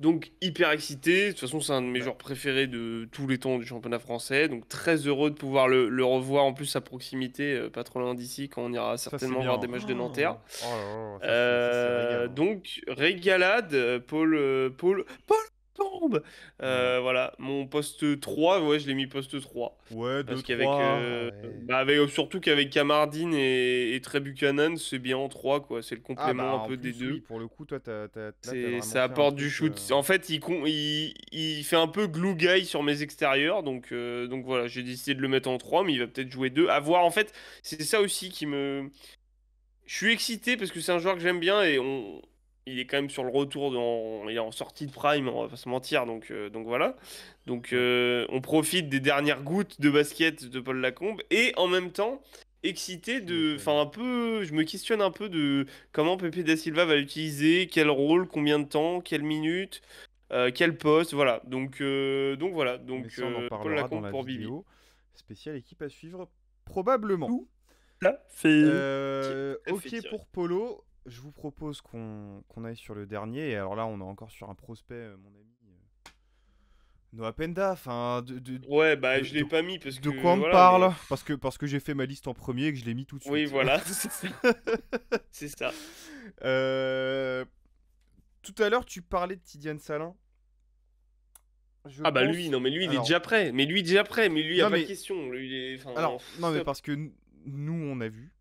Donc hyper excité, de toute façon c'est un de mes Bah, joueurs préférés de tous les temps du championnat français, donc très heureux de pouvoir le revoir en plus à proximité, pas trop loin d'ici quand on ira ça c'est certainement bien. voir des matchs de Nanterre. Oh là là, ça c'est régal, hein. Donc régalade, Paul tombe. Voilà. Voilà, mon poste 3, ouais je l'ai mis poste 3. Ouais, deux Parce qu'avec trois ouais. bah, surtout qu'avec Kamardine et Trey Buchanan, c'est bien en 3 quoi, c'est le Ah complément bah un en peu des plus oui, deux. pour le coup, toi là t'as vraiment Ça fait un apporte du truc. shoot. En fait, il fait un peu glue guy sur mes extérieurs. Donc voilà, j'ai décidé de le mettre en 3 mais il va peut-être jouer 2. À voir, en fait, c'est ça aussi qui me. Je suis excité parce que c'est un joueur que j'aime bien et il est quand même sur le retour. Il est en sortie de prime, on va pas se mentir. Donc voilà. Donc Ouais, on profite des dernières gouttes de basket de Paul Lacombe et en même temps excité tu de. m'étonnes. Enfin, un peu. Je me questionne un peu de comment Pepe da Silva va l'utiliser, quel rôle, combien de temps, quelle minute, quel poste. Voilà. Donc voilà. Mais Donc ça, on en Paul parlera dans Lacombe la pour Bibi. vidéo spéciale équipe à suivre, probablement. Tout à fait. Tout à fait, Ok Thierry. pour Polo, je vous propose qu'on aille sur le dernier. Et alors là, on est encore sur un prospect, mon ami Noah Penda. Enfin, Ouais, bah de, je l'ai de, pas mis parce de quoi que on me voilà, mais parle? Parce que j'ai fait ma liste en premier et que je l'ai mis tout de oui, suite. voilà, c'est ça. C'est ça. Euh, Tout à l'heure, tu parlais de Tidiane Salin. Je Ah bah lui, pense. non mais lui il est Alors, déjà prêt. Mais lui déjà prêt. Mais lui y a non pas de mais, question. Lui il est, enfin, alors, non mais stop. parce que nous, on a vu.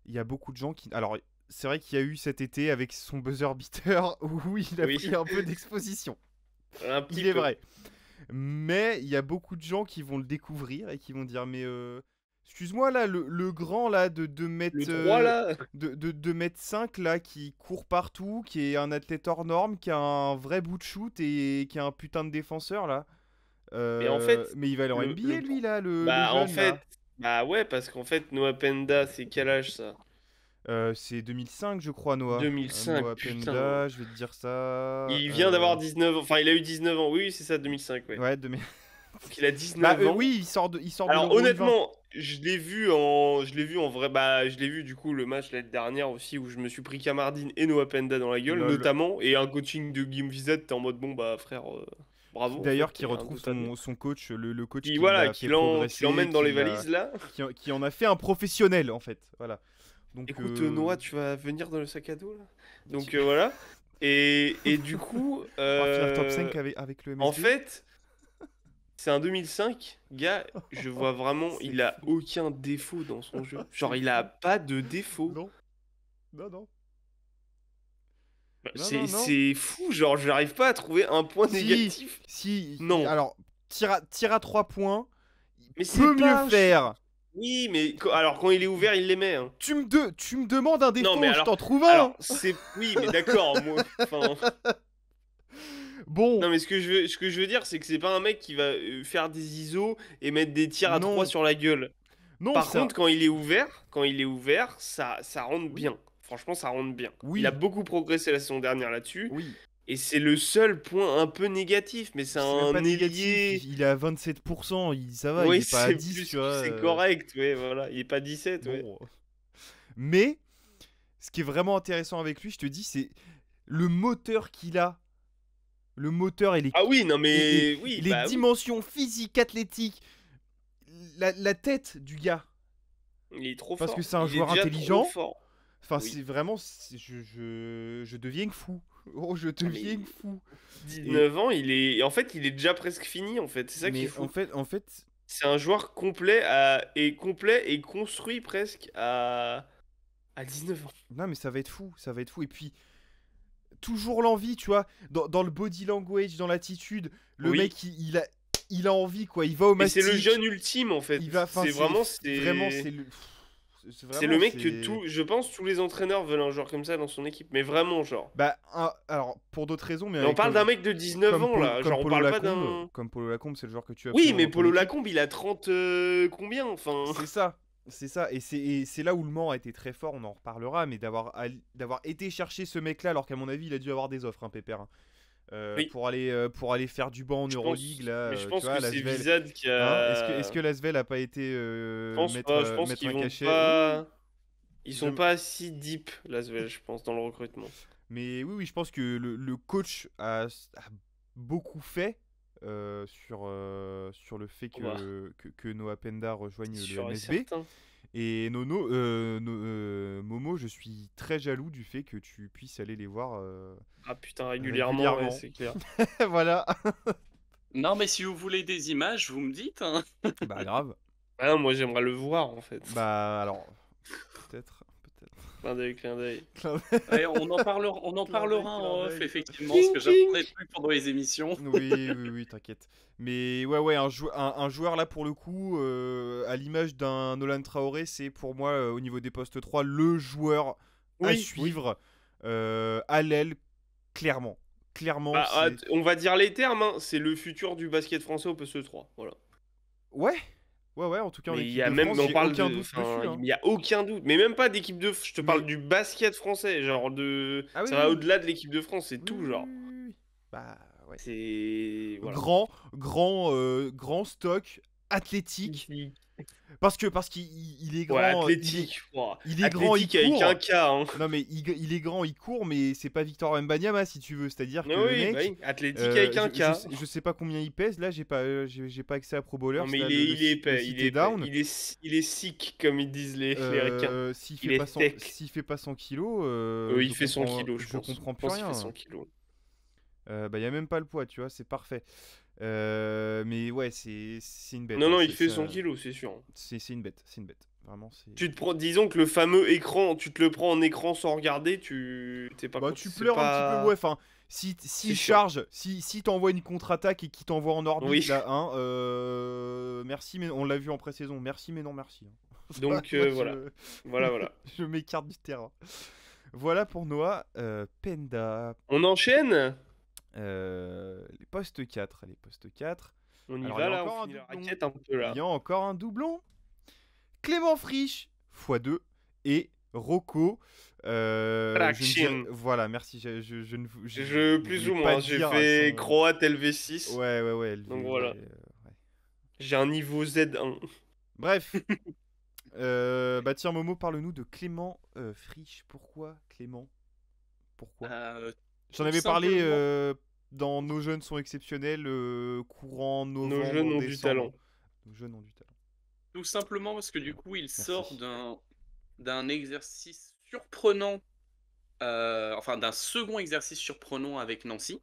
Il y a beaucoup de gens qui. Alors, c'est vrai qu'il y a eu cet été avec son buzzer beater où il a Oui, pris un peu d'exposition. un petit Il est peu. vrai. Mais il y a beaucoup de gens qui vont le découvrir et qui vont dire mais excuse-moi là, le grand là de 2 Le mètres 3 là. de 2 mètres 5 là qui court partout, qui est un athlète hors norme, qui a un vrai bout de shoot et qui est un putain de défenseur là. Mais en fait, Mais il va aller en NBA lui là, le bah en jeune fait, là. bah ouais, parce qu'en fait, Noah Penda, c'est quel âge ça? C'est 2005 je crois Noah. 2005, Noah putain. Penda, je vais te dire ça. Il vient d'avoir 19 ans. Enfin, il a eu 19 ans. Oui, c'est ça, 2005, ouais. Ouais, 2000. Donc il a Bah 19 ans. oui, il sort de Alors l'Euro U20. honnêtement, je l'ai vu en vrai, bah je l'ai vu du coup le match l'année dernière aussi où je me suis pris Kamardine et Noah Penda dans la gueule Lol. notamment et un coaching de Guillaume Vizet, t'es en mode bon bah frère, bravo en fait, D'ailleurs, qui t'es un retrouve total. son coach, le coach Qui qui voilà, l'a fait qui progresser, l'emmène dans les valises là. qui en a fait un professionnel en fait. Voilà. Donc, Écoute Noah, tu vas venir dans le sac à dos là. Donc tu- voilà. Et du coup, on va finir top 5 avec le en MSB. fait, c'est un 2005, gars, je vois vraiment, C'est il a fou. aucun défaut dans son jeu. Genre, C'est il a fou. pas de défaut. Non, non, non. Bah, Non, non, non. C'est fou, genre, j'arrive pas à trouver un point Si, négatif. si. Non. Alors, tire à 3 points. Il Mais c'est peut mieux pas un faire. Oui, mais alors quand il est ouvert, il les met. Hein. Tu me demandes un défaut, Non, mais je alors, t'en trouve un. alors c'est oui, mais d'accord. Moi, enfin, Bon, non, mais ce que je veux dire, c'est que c'est pas un mec qui va faire des ISO et mettre des tirs à 3 non, sur la gueule. non, Par ça. contre, quand il est ouvert, ça rentre Oui, bien. Franchement, ça rentre bien. Il a oui, beaucoup progressé la saison dernière là-dessus. oui. Et c'est le seul point un peu négatif, mais c'est C'est même pas un négatif, ailier. il est à 27%, ça va, il Oui, est pas à c'est 10, plus, tu vois. c'est correct, ouais, voilà. Il est pas 17, ouais. Bon. Mais, ce qui est vraiment intéressant avec lui, je te dis, c'est le moteur qu'il a. Le moteur et Ah oui, non, et mais oui, les bah oui. dimensions physiques, athlétiques. La tête du gars. Il est trop Parce fort. que c'est un Il est joueur déjà trop intelligent. fort. Enfin, Oui. c'est vraiment. Je deviens fou. Oh, je Ah, mais deviens fou. Et, 19 ans, il est. En fait, il est déjà presque fini, en fait. C'est ça qui est mais fou. en fait, C'est un joueur complet et construit presque à 19 ans. non, mais ça va être fou. Ça va être fou. Et puis, toujours l'envie, tu vois, dans le body language, dans l'attitude, le Oui. mec, il a envie, quoi. Il va au Mais c'est le mastic. jeune ultime, en fait. Il va, enfin, C'est vraiment, vraiment, c'est. c'est C'est le vraiment, mec que c'est. je pense, tous les entraîneurs veulent un joueur comme ça dans son équipe. Mais vraiment, genre. Bah, alors, pour d'autres raisons, Mais on parle d'un mec de 19 ans, là. Genre, on Polo parle pas Lacombe, d'un. comme Polo Lacombe, c'est le joueur que tu as Oui, absolument mais dans ton Polo équipe. Lacombe, il a 30 combien, enfin. C'est ça, c'est ça. Et c'est là où le Mans a été très fort, on en reparlera, mais d'avoir été chercher ce mec-là, alors qu'à mon avis, il a dû avoir des offres, hein, Pépère. Hein. Oui, Pour aller faire du banc en je Euroleague, pense. là, Mais je tu pense vois, que c'est l'Asvel. Vizad qui Hein, a. est-ce que l'Asvel a pas été Je pense pas. Je pense mettre qu'ils un vont cachet? Oui, pas. Ils sont j'aime- pas si deep, Lasvel, je pense, dans le recrutement. mais oui, je pense que le coach a beaucoup fait sur le fait Bah, que Noah Penda c'est rejoigne le sûr et MSB. certain. Et Momo, je suis très jaloux du fait que tu puisses aller les voir Ah putain, régulièrement, ouais, régulièrement. c'est clair. Voilà. Non, mais si vous voulez des images, vous me dites, hein. Bah grave. Ah non, moi j'aimerais le voir en fait. Bah alors, peut-être. Clin d'œil, clin d'œil. Ouais, on en parlera Clin en off, d'œil. effectivement, parce que Clink, j'apprendrai clink. plus pendant les émissions. Oui, t'inquiète. Mais ouais, un joueur là pour le coup, à l'image d'un Nolan Traoré, c'est pour moi au niveau des postes 3 le joueur à Oui, oui. suivre à l'aile, clairement. Clairement, Bah, c'est. on va dire les termes, hein. C'est le futur du basket français au poste 3. Voilà. Ouais, en tout cas en Mais il y équipe a de même, France, on j'ai parle aucun de, doute enfin, dessus. Hein. il y a aucun doute. Mais même pas d'équipe de, je te Mais- parle du basket français, genre de, Ah oui, ça va oui. au-delà de l'équipe de France, c'est Oui, tout, oui, genre. oui. Bah ouais. C'est, voilà. Grand stock, athlétique. Ici. Parce qu'il est Ouais, grand, athlétique. il est grand, il Athlétique avec court. un K, hein. Non mais il est grand, il court, mais c'est pas Victor Mbanyama si tu veux. C'est-à-dire que Ah le oui, mec, bah oui, athlétique avec un K. je sais pas combien il pèse. Là, j'ai pas accès à Pro Bowlers. Non mais là, il est épais, le il site est épais. down. Il est sick comme ils disent les Ricains. Il est sec. S'il fait pas 100 kilos, Il fait 100 kilos, je pense. comprends Je plus pense qu'il rien. fait 100 kilos. Bah y a même pas le poids, tu vois, c'est parfait. Mais ouais, c'est une bête. Non, hein, non, il c'est- fait c'est 100 un- kilos, c'est sûr. c'est une bête, c'est une bête. Vraiment, c'est. Tu te prends, disons que le fameux écran, tu te le prends en écran sans regarder, tu t'es pas Bah, content, tu c'est pleures un petit peu, pas- ouais. Enfin, si C'est chiant. charge, si t'envoies une contre-attaque et qu'il t'envoie en orbite, Oui. là, hein, merci, mais on l'a vu en pré-saison. Merci, mais non, merci. hein. Donc, Moi, voilà. Voilà. je m'écarte du terrain. Voilà pour Noah. Penda. On enchaîne? Les postes 4. Les postes 4. On y Alors, va il y a là, encore on un finit la doublon. raquette un peu là. Il y a encore un doublon. Clément Frisch, x2. Et Rocco. Traction. Voilà, merci. Je ne vous- Je ne plus voulais ou pas moins, j'ai dire fait son- Croate LV6. Ouais, LV, Donc voilà. ouais. J'ai un niveau Z1. Bref. Bah tiens, Momo, parle-nous de Clément Frisch. Pourquoi Clément? Pourquoi? J'en avais parlé simplement- dans Nos jeunes sont exceptionnels, courant novembre, Nos jeunes ont du décembre. talent. Nos jeunes ont du talent. Tout simplement parce que du coup, il Merci. sort d'un exercice surprenant, enfin d'un second exercice surprenant avec Nancy.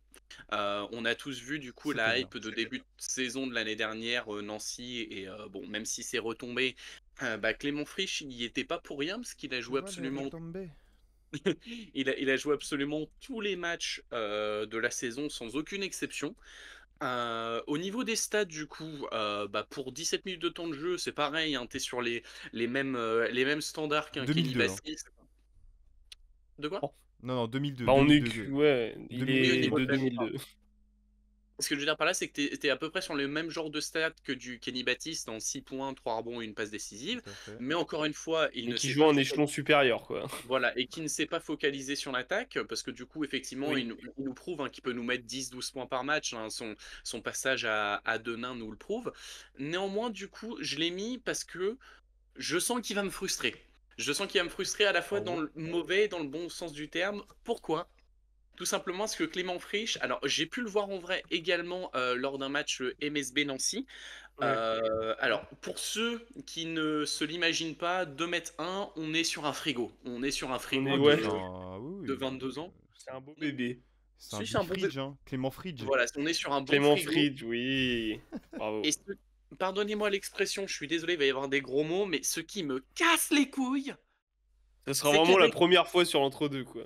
On a tous vu du coup la C'est-à-dire hype de début de saison de l'année dernière, Nancy, et bon, même si c'est retombé, Clément Frisch, il n'y était pas pour rien parce qu'il a joué absolument il a joué absolument tous les matchs de la saison sans aucune exception. Au niveau des stats, du coup, pour 17 minutes de temps de jeu, c'est pareil, hein, tu es sur les mêmes standards qu'un Kenny 2002, hein. Bassett. De quoi? Oh. Non, non, 2002, Bah, on est 2002, ouais, il 2002, Oui, au est niveau Kenny. de de la stat. 2002. Ce que je veux dire par là, c'est que tu es à peu près sur le même genre de stats que du Kenny Baptiste en 6 points, 3 rebonds et une passe décisive. Tout à fait. Mais encore une fois, il Mais ne qui s'est joue pas en focalisé. échelon supérieur, quoi. Voilà, et qui ne s'est pas focalisé sur l'attaque, parce que du coup, effectivement, Oui. il nous prouve, hein, qu'il peut nous mettre 10-12 points par match, hein, son passage à Denain nous le prouve. Néanmoins, du coup, je l'ai mis parce que je sens qu'il va me frustrer. Je sens qu'il va me frustrer à la fois Ah dans bon? le mauvais et dans le bon sens du terme. Pourquoi? Tout simplement parce que Clément Frisch, alors j'ai pu le voir en vrai également lors d'un match MSB Nancy. Ouais. Alors, pour ceux qui ne se l'imaginent pas, 2 m 1, on est sur un frigo. On est sur un On frigo est Ah, mais ouais. c'est un. Oui, de oui. 22 ans. C'est un beau bébé. C'est un Si c'est Big un bon Fridge, hein. Clément Fridge. Voilà, on est sur un bon Clément frigo. Fridge, oui. Bravo. Et pardonnez-moi l'expression, je suis désolé, il va y avoir des gros mots, mais ce qui me casse les couilles, Ça sera c'est vraiment la qu'avec première fois sur l'entre-deux, quoi.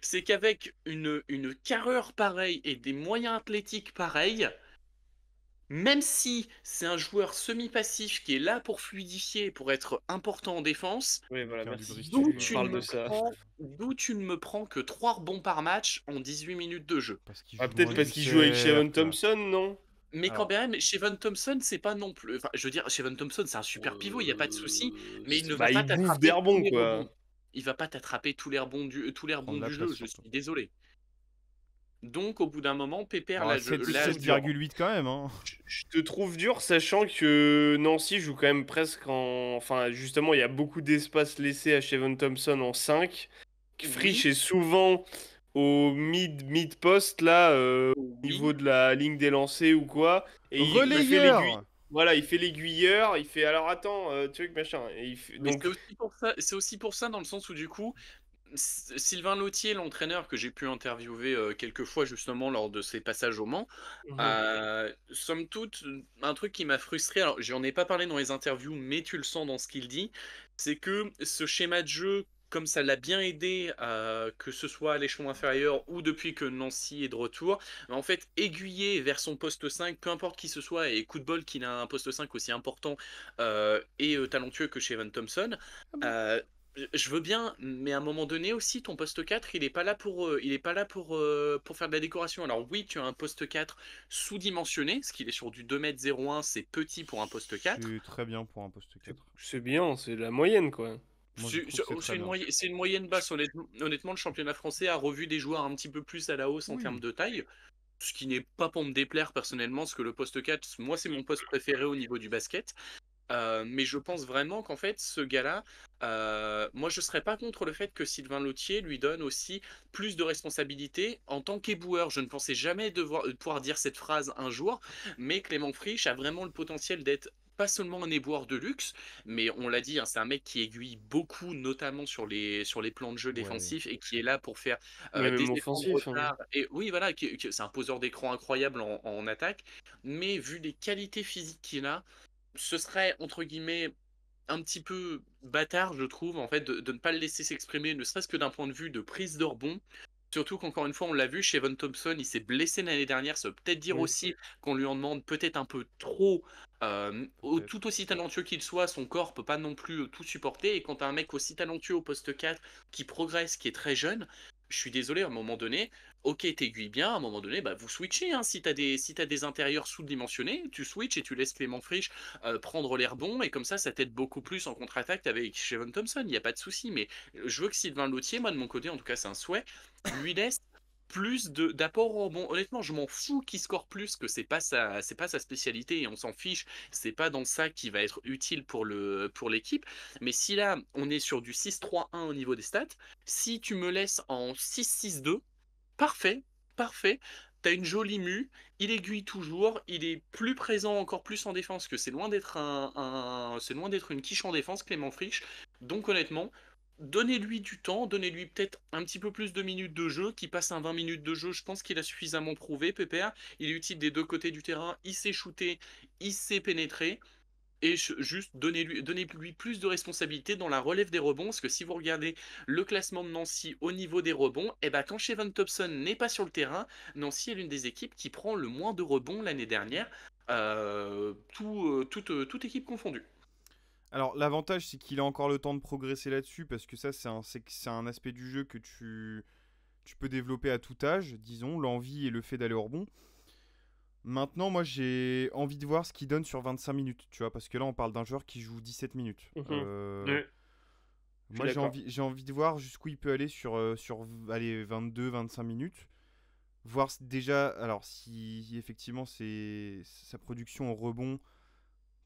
c'est qu'avec une carrure pareille et des moyens athlétiques pareils, même si c'est un joueur semi-passif qui est là pour fluidifier, pour être important en défense, Oui, voilà, Faire du merci. brise d'où surface. tu ne Parle de me ça. prends, d'où tu ne me prends que 3 rebonds par match en 18 minutes de jeu. Parce qu'il Ah, joue peut-être loin parce du qu'il joue avec Shavon cercle. Thompson, non? Mais quand Alors, même, Shavon Thompson, c'est pas non plus. Enfin, je veux dire, Shavon Thompson, c'est un super pivot, il n'y a pas de souci, mais il ne va Bah, pas il bouffe des t'attraper tous rebonds, les quoi. rebonds. Il va pas t'attraper tous les rebonds prendre la du place jeu, je surtout. suis désolé. Donc, au bout d'un moment, Pépère, Bah, là, Je te trouve dur. 7,8 quand même, hein. Je te trouve dur, sachant que Nancy joue quand même presque en. Enfin, justement, il y a beaucoup d'espace laissé à Shavon Thompson en 5. Frisch oui, est souvent au mid-post, là, au oui, niveau de la ligne des lancers ou quoi. Et il fait l'aiguille. Relayeur. Voilà, il fait l'aiguilleur, il fait alors attends, tu veux que machin. mais Donc, c'est aussi pour ça dans le sens où du coup, Sylvain Lautier, l'entraîneur que j'ai pu interviewer quelques fois justement lors de ses passages au Mans, mhm. somme toute, un truc qui m'a frustré, alors j'en ai pas parlé dans les interviews, mais tu le sens dans ce qu'il dit, c'est que ce schéma de jeu, comme ça l'a bien aidé, que ce soit à l'échelon inférieur ou depuis que Nancy est de retour, en fait, aiguillé vers son poste 5, peu importe qui ce soit, et coup de bol qu'il a un poste 5 aussi important et talentueux que chez Evan Thompson. Ah bon? euh, je veux bien, mais à un moment donné aussi, ton poste 4, il est pas là pour faire de la décoration. Alors oui, tu as un poste 4 sous-dimensionné, ce qu'il est sur du 2 m 01, c'est petit pour un poste 4. C'est très bien pour un poste 4. C'est bien, c'est la moyenne, quoi. Moi, je trouve que c'est très bien. C'est une moyenne basse, honnêtement, le championnat français a revu des joueurs un petit peu plus à la hausse en termes Oui. de taille. Ce qui n'est pas pour me déplaire personnellement, parce que le poste 4, moi, c'est mon poste préféré au niveau du basket. Mais je pense vraiment qu'en fait, ce gars-là, moi je serais pas contre le fait que Sylvain Lautier lui donne aussi plus de responsabilités en tant qu'éboueur. Je ne pensais jamais pouvoir dire cette phrase un jour, mais Clément Frisch a vraiment le potentiel d'être pas seulement un éboueur de luxe, mais on l'a dit, hein, c'est un mec qui aiguille beaucoup, notamment sur les plans de jeu Ouais. défensifs et qui est là pour faire Mais des même efforts de offensif, hein. retard. Et oui, voilà, c'est un poseur d'écran incroyable en attaque, mais vu les qualités physiques qu'il a, ce serait, entre guillemets, un petit peu bâtard, je trouve, en fait, de ne pas le laisser s'exprimer, ne serait-ce que d'un point de vue de prise de rebond. Surtout qu'encore une fois, on l'a vu, chez Evan Thompson, il s'est blessé l'année dernière. Ça veut peut-être dire Oui. aussi qu'on lui en demande peut-être un peu trop. Peut-être. Tout aussi talentueux qu'il soit, son corps peut pas non plus tout supporter. Et quand t'as un mec aussi talentueux au poste 4 qui progresse, qui est très jeune, je suis désolé, à un moment donné, ok, t'aiguilles bien, à un moment donné, bah, vous switchez. Hein. Si t'as des intérieurs sous-dimensionnés, tu switches et tu laisses Clément Frisch prendre les rebonds. Et comme ça t'aide beaucoup plus en contre-attaque avec Shavon Thompson. Il n'y a pas de souci. Mais je veux que Sylvain Lautier, moi de mon côté, en tout cas, c'est un souhait, lui laisse plus d'apport au rebond. Honnêtement, je m'en fous qu'il score plus, que c'est pas sa spécialité et on s'en fiche. C'est pas dans ça qui va être utile pour l'équipe. Mais si là, on est sur du 6-3-1 au niveau des stats, si tu me laisses en 6-6-2, parfait, parfait. T'as une jolie mue, il aiguille toujours, il est plus présent encore plus en défense que c'est loin d'être c'est loin d'être une quiche en défense, Clément Frisch. Donc honnêtement, donnez-lui du temps, donnez-lui peut-être un petit peu plus de minutes de jeu, qui passe un 20 minutes de jeu, je pense qu'il a suffisamment prouvé, Pépère. Il est utile des deux côtés du terrain, il sait shooter, il sait pénétrer. et juste donnez-lui plus de responsabilité dans la relève des rebonds. Parce que si vous regardez le classement de Nancy au niveau des rebonds, et ben quand Shevon Thompson n'est pas sur le terrain, Nancy est l'une des équipes qui prend le moins de rebonds l'année dernière, toute équipe confondue. Alors l'avantage c'est qu'il a encore le temps de progresser là-dessus parce que ça c'est un aspect du jeu que tu peux développer à tout âge, disons, l'envie et le fait d'aller au rebond. Maintenant, moi j'ai envie de voir ce qu'il donne sur 25 minutes, tu vois, parce que là on parle d'un joueur qui joue 17 minutes. Ouais, je suis Moi d'accord. j'ai envie de voir jusqu'où il peut aller sur allez, 22-25 minutes. Voir déjà, alors si effectivement sa production au rebond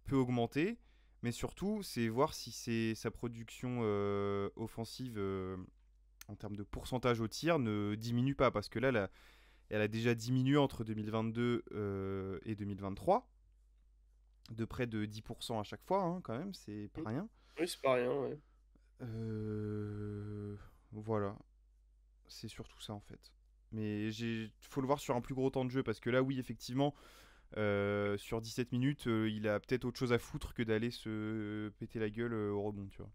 peut augmenter, mais surtout c'est voir si sa production offensive en termes de pourcentage au tir ne diminue pas, parce que là, elle a déjà diminué entre 2022 et 2023, de près de 10% à chaque fois, hein, quand même, c'est pas rien. Oui, c'est pas rien, ouais. Voilà, c'est surtout ça en fait. Mais faut le voir sur un plus gros temps de jeu, parce que là, oui, effectivement, sur 17 minutes, il a peut-être autre chose à foutre que d'aller se péter la gueule au rebond, tu vois.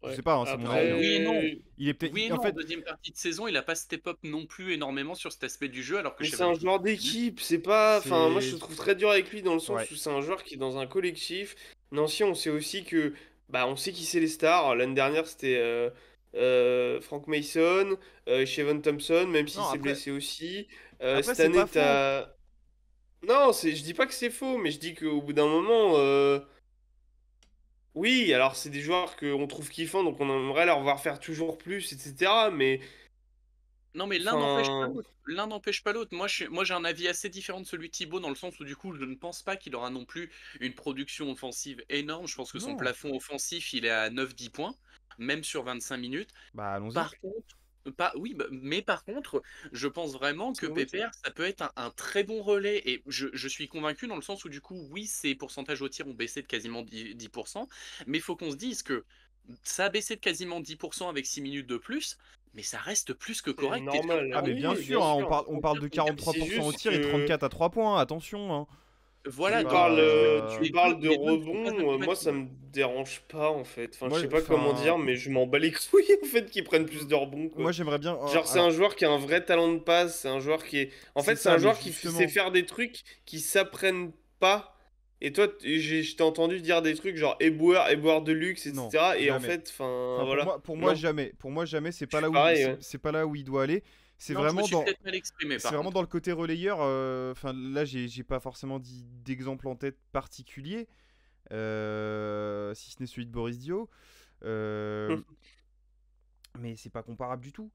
Je sais Ouais. pas, hein, c'est mon avis. Oui et non. Il est peut-être. Oui et En non, en fait, deuxième partie de saison, il a pas step up non plus énormément sur cet aspect du jeu, alors que Mais chez c'est un Valkyrie, joueur d'équipe, c'est pas. Enfin, moi je c'est. le trouve très dur avec lui dans le Ouais. sens où c'est un joueur qui est dans un collectif. Nancy, on sait aussi que. Bah, on sait qui c'est les stars. L'année dernière, c'était Frank Mason, Shevon Thompson, même s'il Non, s'est après, blessé aussi. après Cette c'est pas année, faux. t'as. Non, je dis pas que c'est faux, mais je dis qu'au bout d'un moment. Oui, alors c'est des joueurs qu'on trouve kiffants, donc on aimerait leur voir faire toujours plus, etc. Mais. non, mais l'un n'empêche pas Enfin. l'autre. L'un n'empêche pas l'autre. Moi, j'ai un avis assez différent de celui de Thibaut, dans le sens où, du coup, je ne pense pas qu'il aura non plus une production offensive énorme. Je pense que son Non. plafond offensif, il est à 9-10 points, même sur 25 minutes. Bah, allons-y. Par contre, oui, mais par contre, je pense vraiment que Oui. Pépère, ça peut être un très bon relais. Et je suis convaincu dans le sens où, du coup, oui, ses pourcentages au tir ont baissé de quasiment 10%, mais il faut qu'on se dise que ça a baissé de quasiment 10% avec 6 minutes de plus, mais ça reste plus que C'est correct. T'es sur normal. Ah, mais bien Oui, sûr, bien hein, sûr. on parle de 34, C'est 43% au juste tir et que 34 à 3 points, attention. Hein. C'est voilà, donc pas. tu les parles de deux ne sont pas rebond, moi ça incompatibles. me dérange pas en fait. Enfin, je Moi, sais pas comment enfin, dire, mais je m'en bats les couilles en fait qu'ils prennent plus de rebonds quoi. moi j'aimerais bien. Genre, c'est un Alors, joueur qui a un vrai talent de passe, c'est un joueur qui est. En c'est fait, c'est ça, un mais joueur qui sait justement. faire des trucs qui s'apprennent pas. Et toi, je t'ai entendu dire des trucs genre éboueur de luxe, Non, etc. Et en jamais. fait, enfin Enfin, voilà. pour moi Non, jamais. Pour moi, jamais, je suis pareil, ouais. c'est pas là où il doit aller. C'est Non, je me vraiment suis dans. peut-être mal exprimé C'est par vraiment contre. dans le côté relayeur. Enfin, là, j'ai pas forcément dit d'exemple en tête particulier, si ce n'est celui de Boris Dio. Euh, mais c'est pas comparable du tout.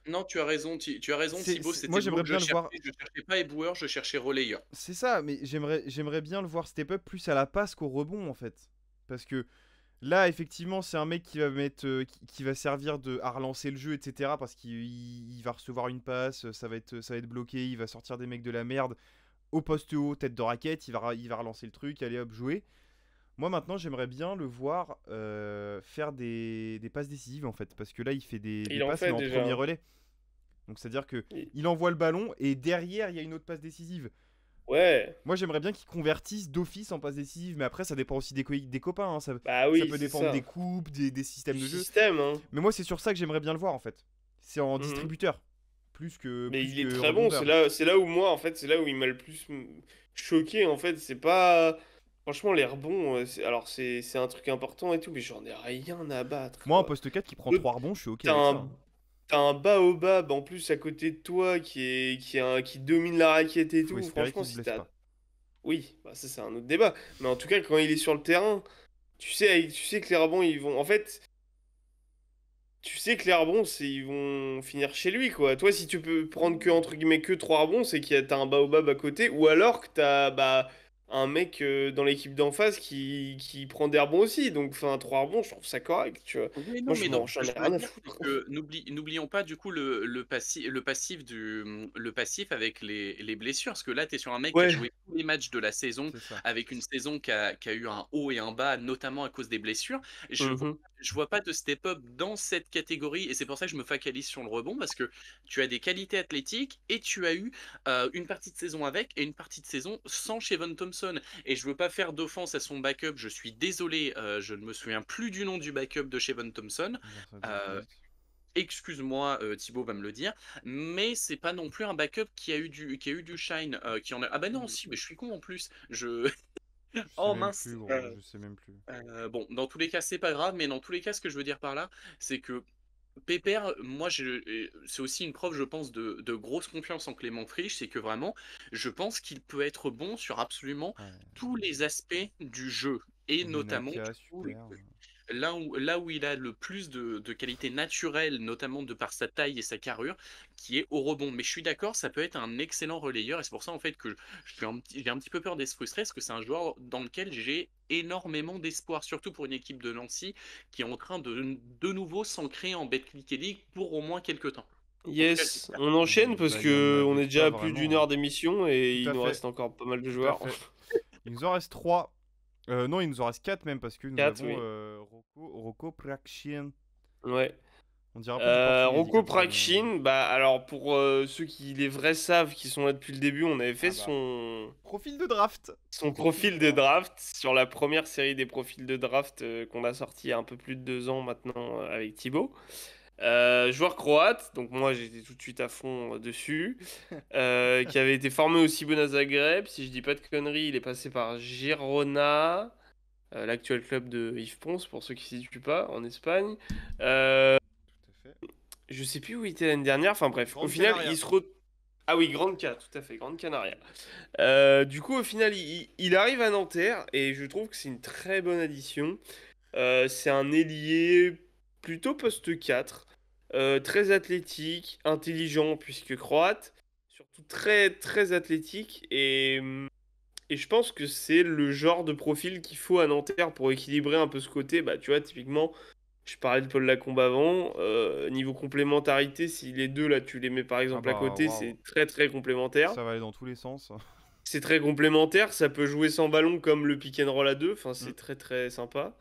Non, tu as raison, tu as raison Thibaut, Moi, c'était le mot j'aimerais que je bien le voir. cherchais. Je cherchais pas éboueur, je cherchais relayeur. C'est ça, mais j'aimerais bien le voir step up plus à la passe qu'au rebond en fait. Parce que là, effectivement, c'est un mec qui va qui va servir à relancer le jeu, etc. Parce qu'il va recevoir une passe, ça va être bloqué, il va sortir des mecs de la merde au poste haut, tête de raquette, il va relancer le truc, allez hop, jouer. Moi maintenant, j'aimerais bien le voir faire des passes décisives en fait. Parce que là, il fait des Il en passes, mais fait en déjà. premier relais. Donc c'est-à-dire que Il- il envoie le ballon et derrière, il y a une autre passe décisive. Ouais, Moi, j'aimerais bien qu'ils convertissent d'office en passe décisive, mais après, ça dépend aussi des copains. Hein. bah Ça oui, peut c'est dépendre ça. des coupes, des systèmes Du de jeu. système, hein. Mais moi, c'est sur ça que j'aimerais bien le voir, en fait. C'est en Mhm. distributeur, Mais plus il est que très bon, rebondeur. c'est là où moi, en fait, c'est là où il m'a le plus choqué, en fait, c'est pas... Franchement, les rebonds, alors c'est un truc important et tout, mais j'en ai rien à battre, Moi, en quoi. poste 4 qui prend L'autre, 3 rebonds, je suis OK T'as avec ça. Hein. t'as un baobab, en plus, à côté de toi, qui domine la raquette et Faut tout, espérer franchement, qu'il se si blesse t'as... pas. Oui, bah ça, c'est un autre débat, mais en tout cas, quand il est sur le terrain, tu sais que les rebonds, ils vont... En fait... Tu sais que les rebonds, ils vont finir chez lui, quoi. Toi, si tu peux prendre que, entre guillemets, que 3 rebonds, c'est t'as un baobab à côté, ou alors que t'as, bah, un mec dans l'équipe d'en face qui prend des rebonds aussi. Donc, enfin, 3 rebonds, je trouve ça correct, tu vois. Oui, Moi, non, mais donc, ce j'en que ai je veux rien à dire, c'est foutre. que n'oublions pas du coup le passif avec les blessures. Parce que là, tu es sur un mec qui a Ouais. joué tous les matchs de la saison, C'est ça. avec une saison qui a eu un haut et un bas, notamment à cause des blessures. Je vois, Mhm. je vois pas de step-up dans cette catégorie, et c'est pour ça que je me focalise sur le rebond, parce que tu as des qualités athlétiques, et tu as eu une partie de saison avec, et une partie de saison sans Shevon Thompson. Thompson, et je veux pas faire d'offense à son backup, je suis désolé, je ne me souviens plus du nom du backup de Shevon Thompson. Dire ça tout de Euh, suite. Excuse-moi, Thibaut va me le dire, mais c'est pas non plus un backup qui a eu du shine, qui en a. Ah bah non, si, mais je suis con en plus. Je. Je sais Oh même mince. plus, gros, je sais même plus. Bon, dans tous les cas, c'est pas grave, mais dans tous les cas, ce que je veux dire par là, c'est que Pépère, moi, c'est aussi une preuve, je pense, de grosse confiance en Clément Frisch, c'est que vraiment, je pense qu'il peut être bon sur absolument Ouais. tous les aspects du jeu, et notamment, Linaka, du coup, super. là où il a le plus de qualité naturelle, notamment de par sa taille et sa carrure, qui est au rebond. Mais je suis d'accord, ça peut être un excellent relayeur, et c'est pour ça en fait que j'ai un petit peu peur d'être frustré, parce que c'est un joueur dans lequel j'ai énormément d'espoir, surtout pour une équipe de Nancy qui est en train de nouveau s'ancrer en Betclic League pour au moins quelques temps. En tout cas, Yes, on enchaîne parce Bah, il y en que on avait est pas déjà à plus d'une vraiment, hein. heure d'émission et Tout il à nous fait, reste encore pas mal de tout à joueurs. fait. Il nous en reste 3. Non, il nous en reste 4 même parce que nous 4, avons oui. Rocco Prakshin. Ouais. On dirait un peu du portugais dit Rocco comme ça, mais... Prakshin, bah alors pour ceux qui les vrais savent, qui sont là depuis le début, on avait fait Ah bah. son Profil de draft. profil de draft sur la première série des profils de draft qu'on a sorti il y a un peu plus de 2 ans maintenant avec Thibaut. Joueur croate, donc moi j'étais tout de suite à fond dessus, qui avait été formé au Cibona Zagreb, si je dis pas de conneries, il est passé par Girona, l'actuel club de Yves Pons, pour ceux qui ne s'y situent pas, en Espagne. Tout à fait. Je sais plus où il était l'année dernière, enfin bref, au Grande final Canaria. il se retrouve... Ah oui, Grande K, tout à fait, Grande Canaria. Du coup, au final, il arrive à Nanterre et je trouve que c'est une très bonne addition. C'est un ailier plutôt poste 4, très athlétique, intelligent puisque croate, surtout très très athlétique et je pense que c'est le genre de profil qu'il faut à Nanterre pour équilibrer un peu ce côté. Bah tu vois, typiquement, je parlais de Paul Lacombe avant, niveau complémentarité, si les deux là tu les mets par Ah exemple à bah, côté, waouh. c'est très très complémentaire. Ça va aller dans tous les sens. C'est très complémentaire, ça peut jouer sans ballon comme le pick and roll à deux, enfin Mm. c'est très très sympa.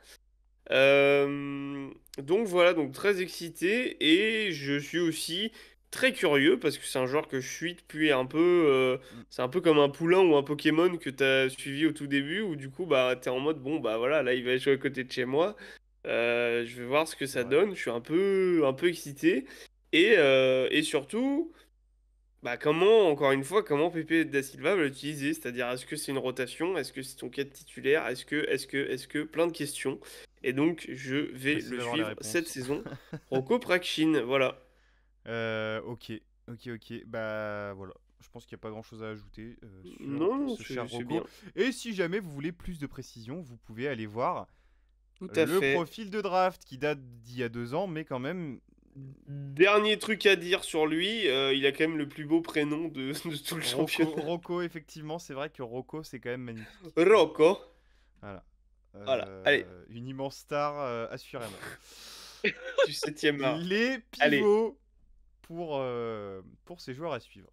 Donc voilà, donc très excité et je suis aussi très curieux parce que c'est un joueur que je suis depuis un peu. Mm. C'est un peu comme un poulain ou un Pokémon que tu as suivi au tout début où du coup bah t'es en mode bon bah voilà, là il va jouer à côté de chez moi. Je vais voir ce que C'est ça vrai. donne. Je suis un peu excité et surtout. Bah comment, encore une fois, comment Pepe da Silva va l'utiliser? C'est-à-dire, est-ce que c'est une rotation? Est-ce que c'est ton 4 titulaire? Est-ce que, plein de questions. Et donc, je vais Pressé le d'avoir les suivre cette réponses. saison. Rocco Prakshin, voilà. Ok, ok. Bah voilà. Je pense qu'il n'y a pas grand chose à ajouter sur Non, non, ce cher c'est Rocco. bien. Et si jamais vous voulez plus de précision, vous pouvez aller voir Tout à le fait. profil de draft qui date d'il y a 2 ans, mais quand même. Dernier truc à dire sur lui, il a quand même le plus beau prénom de tout le championnat. Rocco, effectivement, c'est vrai que Rocco, c'est quand même magnifique. Rocco. Voilà. Voilà, allez, Une immense star, assurément. du 7e art. Les Allez. pivots pour ces joueurs à suivre.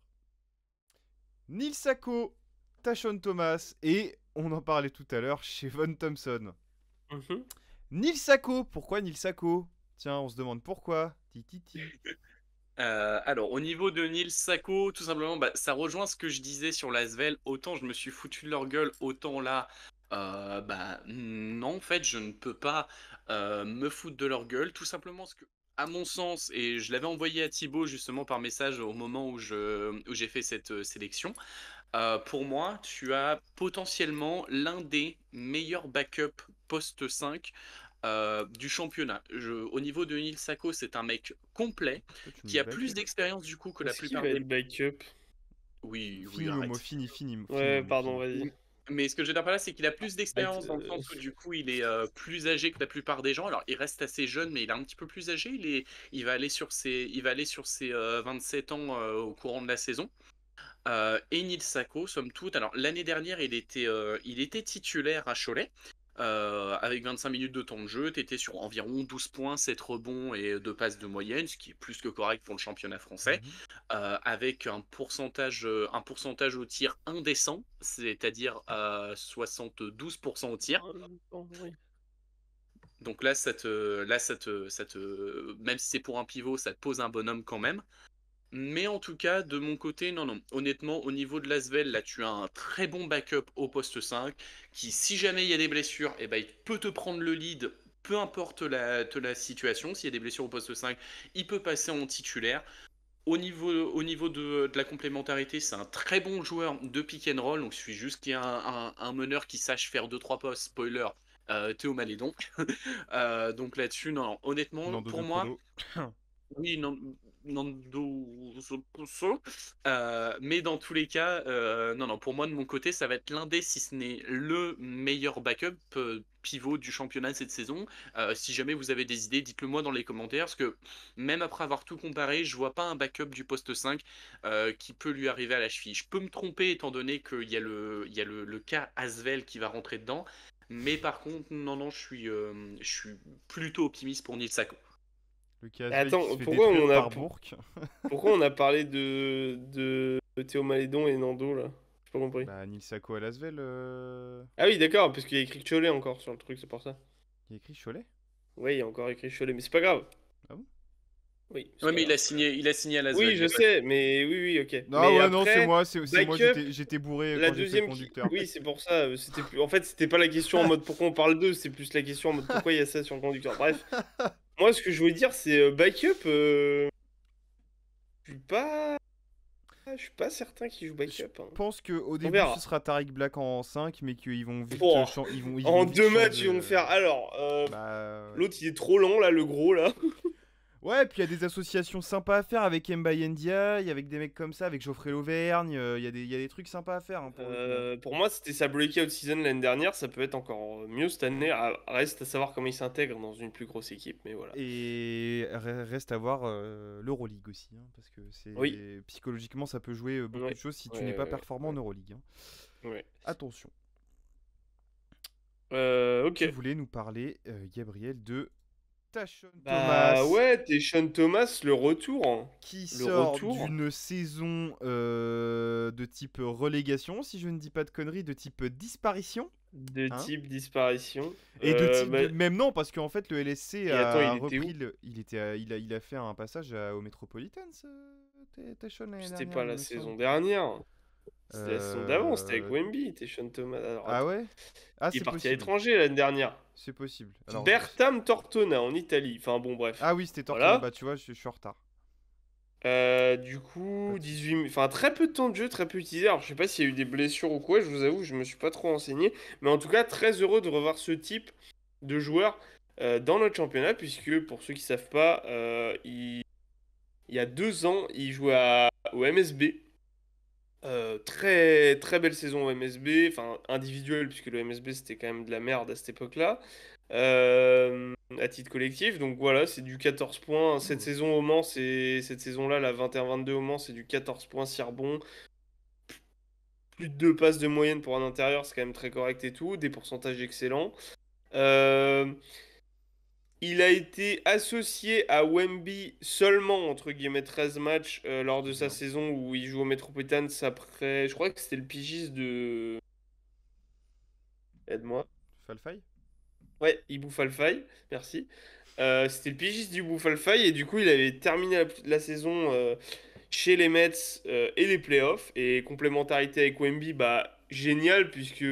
Neil Sacco, Tashon Thomas et, on en parlait tout à l'heure, Shevon Thompson. Mhm. Neil Sacco, pourquoi Neil Sacco? Tiens, on se demande pourquoi. Tititi. Alors, au niveau de Nils Sacco, tout simplement, bah, ça rejoint ce que je disais sur l'Asvel. Autant je me suis foutu de leur gueule, autant là, bah non, en fait, je ne peux pas me foutre de leur gueule. Tout simplement, ce que, à mon sens, et je l'avais envoyé à Thibaut justement par message au moment où j'ai fait cette sélection. Pour moi, tu as potentiellement l'un des meilleurs backups post 5 du championnat. Au niveau de Neil Sacco, c'est un mec complet Toi, tu me qui dis a plus backup. d'expérience du coup que la Est-ce qu'il plupart va des. être backup? Oui, oui, Fini Momo, arrête. fini Ouais, Momo, pardon, fini. vas-y. Mais ce que je veux dire par là, c'est qu'il a plus Arrête, d'expérience dans le sens où du coup, il est plus âgé que la plupart des gens. Alors, il reste assez jeune, mais il est un petit peu plus âgé. Il va aller sur ses 27 ans au courant de la saison. Et Neil Sacco, somme toute. Alors, l'année dernière, il était titulaire à Cholet. Avec 25 minutes de temps de jeu, tu étais sur environ 12 points, 7 rebonds et 2 passes de moyenne, ce qui est plus que correct pour le championnat français, Mhm. avec un pourcentage au tir indécent, c'est-à-dire 72% au tir. Oui. Donc là, même si c'est pour un pivot, ça te pose un bonhomme quand même. Mais en tout cas, de mon côté, non, non. Honnêtement, au niveau de l'Asvel, là, tu as un très bon backup au poste 5 qui, si jamais il y a des blessures, eh ben, il peut te prendre le lead, peu importe la situation. S'il y a des blessures au poste 5, il peut passer en titulaire. Au niveau de la complémentarité, c'est un très bon joueur de pick and roll. Donc, il suffit juste qu'il y ait un meneur qui sache faire deux trois postes. Spoiler, Théo Malédon. Donc là-dessus, non, non, honnêtement, Nando pour de moi, Colo. oui, non, Nando Soposo. Mais dans tous les cas, non, non, pour moi, de mon côté, ça va être l'un des, si ce n'est le meilleur backup pivot du championnat cette saison. Si jamais vous avez des idées, dites-le moi dans les commentaires, parce que même après avoir tout comparé, je vois pas un backup du poste 5 qui peut lui arriver à la cheville. Je peux me tromper étant donné qu'il y a le cas Asvel qui va rentrer dedans. Mais par contre, non, non, je suis plutôt optimiste pour Nils Sako. Le Casvel qui se Attends, fait détruire par Bourg. pourquoi on a parlé de Théo Malédon et Nando là? J'ai pas compris. Bah, Nil Sako à Lasvel, Ah oui, d'accord, parce qu'il y a écrit Cholet encore sur le truc, c'est pour ça. il y a écrit Cholet. Oui, il y a encore écrit Cholet, mais c'est pas grave. Ah bon? Oui, c'est Ouais, pas mais grave. il a signé à Oui, Lasvel. je sais, mais oui, ok. Non, Mais ouais, non, c'est après, moi, c'est moi, backup, j'étais bourré la quand j'ai fait le deuxième qui... conducteur. Oui, c'est pour ça, c'était plus... En fait, c'était pas la question en mode pourquoi on parle d'eux, c'est plus la question en mode pourquoi il y a ça sur le conducteur. Bref, moi, ce que je voulais dire, c'est backup, je suis pas... Je suis pas certain qu'il joue Je backup, hein. pense qu'au On début, verra. ce sera Tariq Black en 5, mais qu'ils vont vite, Oh, ils en vont vite 2 matchs, ils changer. vont faire... Alors, Bah, ouais. l'autre, il est trop lent, là, le gros, là. Ouais, puis il y a des associations sympas à faire avec Mbaye Ndiaye, avec des mecs comme ça, avec Geoffrey Lauvergne. Il y a des trucs sympas à faire hein, pour le coup. Pour moi, c'était sa breakout season l'année dernière. Ça peut être encore mieux cette année. Reste à savoir comment il s'intègre dans une plus grosse équipe. Mais voilà. Et reste à voir l'Euroleague aussi, hein, parce que Oui. psychologiquement ça peut jouer beaucoup Ouais. de choses si tu Ouais, n'es pas ouais, performant ouais. en Euroleague. Hein. Ouais. Attention. Ok. Tu voulais nous parler, Gabriel, de Tashon Bah Thomas, ouais, t'es Sean Thomas, le retour, hein. qui Le sort retour. d'une saison de type relégation, si je ne dis pas de conneries, de type disparition. De Hein type disparition. Et Bah, même non, parce qu'en fait le LSC Et attends, a il était repris où il a fait un passage au Metropolitans, Tashon l'année C'était dernière, pas il la me semble. saison dernière. C'était la saison d'avant, c'était avec Euh, Wemby, t'es Sean Thomas. Alors, Ah attends. ouais? Ah, Il est c'est parti à possible. l'étranger l'année dernière. C'est possible. Alors, Bertam Tortona en Italie. Enfin bon, bref. ah oui, c'était Tortona. Voilà. Bah tu vois, je suis en retard. Du Pas coup, de soucis. 18... Enfin, très peu de temps de jeu, très peu utilisé. Alors, je sais pas s'il y a eu des blessures ou quoi, je vous avoue, je me suis pas trop renseigné. Mais en tout cas, très heureux de revoir ce type de joueur dans notre championnat, puisque pour ceux qui savent pas, il y a 2 ans, il jouait au MSB. Très très belle saison au MSB, enfin individuelle, puisque le MSB c'était quand même de la merde à cette époque-là. À titre collectif, donc voilà, c'est du 14 points. Cette Ouh. saison au Mans, cette saison-là, la 21-22 au Mans, c'est du 14 points, 6 rebonds, plus de 2 passes de moyenne pour un intérieur, c'est quand même très correct et tout, des pourcentages excellents. Euh, il a été associé à Wemby seulement, entre guillemets, 13 matchs lors de sa Bien. saison où il joue au Metropolitans après, je crois que c'était le pigiste de... Aide-moi. Falfay? Ouais, Ibou Falfay, merci. C'était le pigiste du Falfay et du coup il avait terminé la saison chez les Mets et les playoffs. Et complémentarité avec Wemby, bah génial puisque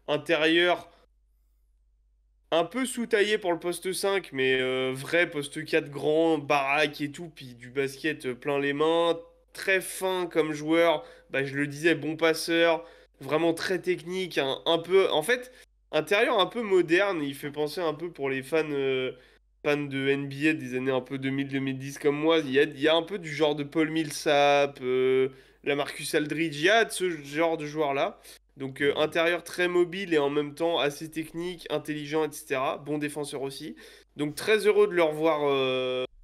intérieur un peu sous-taillé pour le poste 5, mais vrai poste 4 grand, baraque et tout, puis du basket plein les mains, très fin comme joueur, bah je le disais, bon passeur, vraiment très technique, un peu, en fait, intérieur un peu moderne, il fait penser un peu pour les fans de NBA des années un peu 2000-2010 comme moi, il y a un peu du genre de Paul Millsap, la Marcus Aldridge, il y a de ce genre de joueur-là. Donc intérieur très mobile et en même temps assez technique, intelligent, etc. Bon défenseur aussi. Donc très heureux de le revoir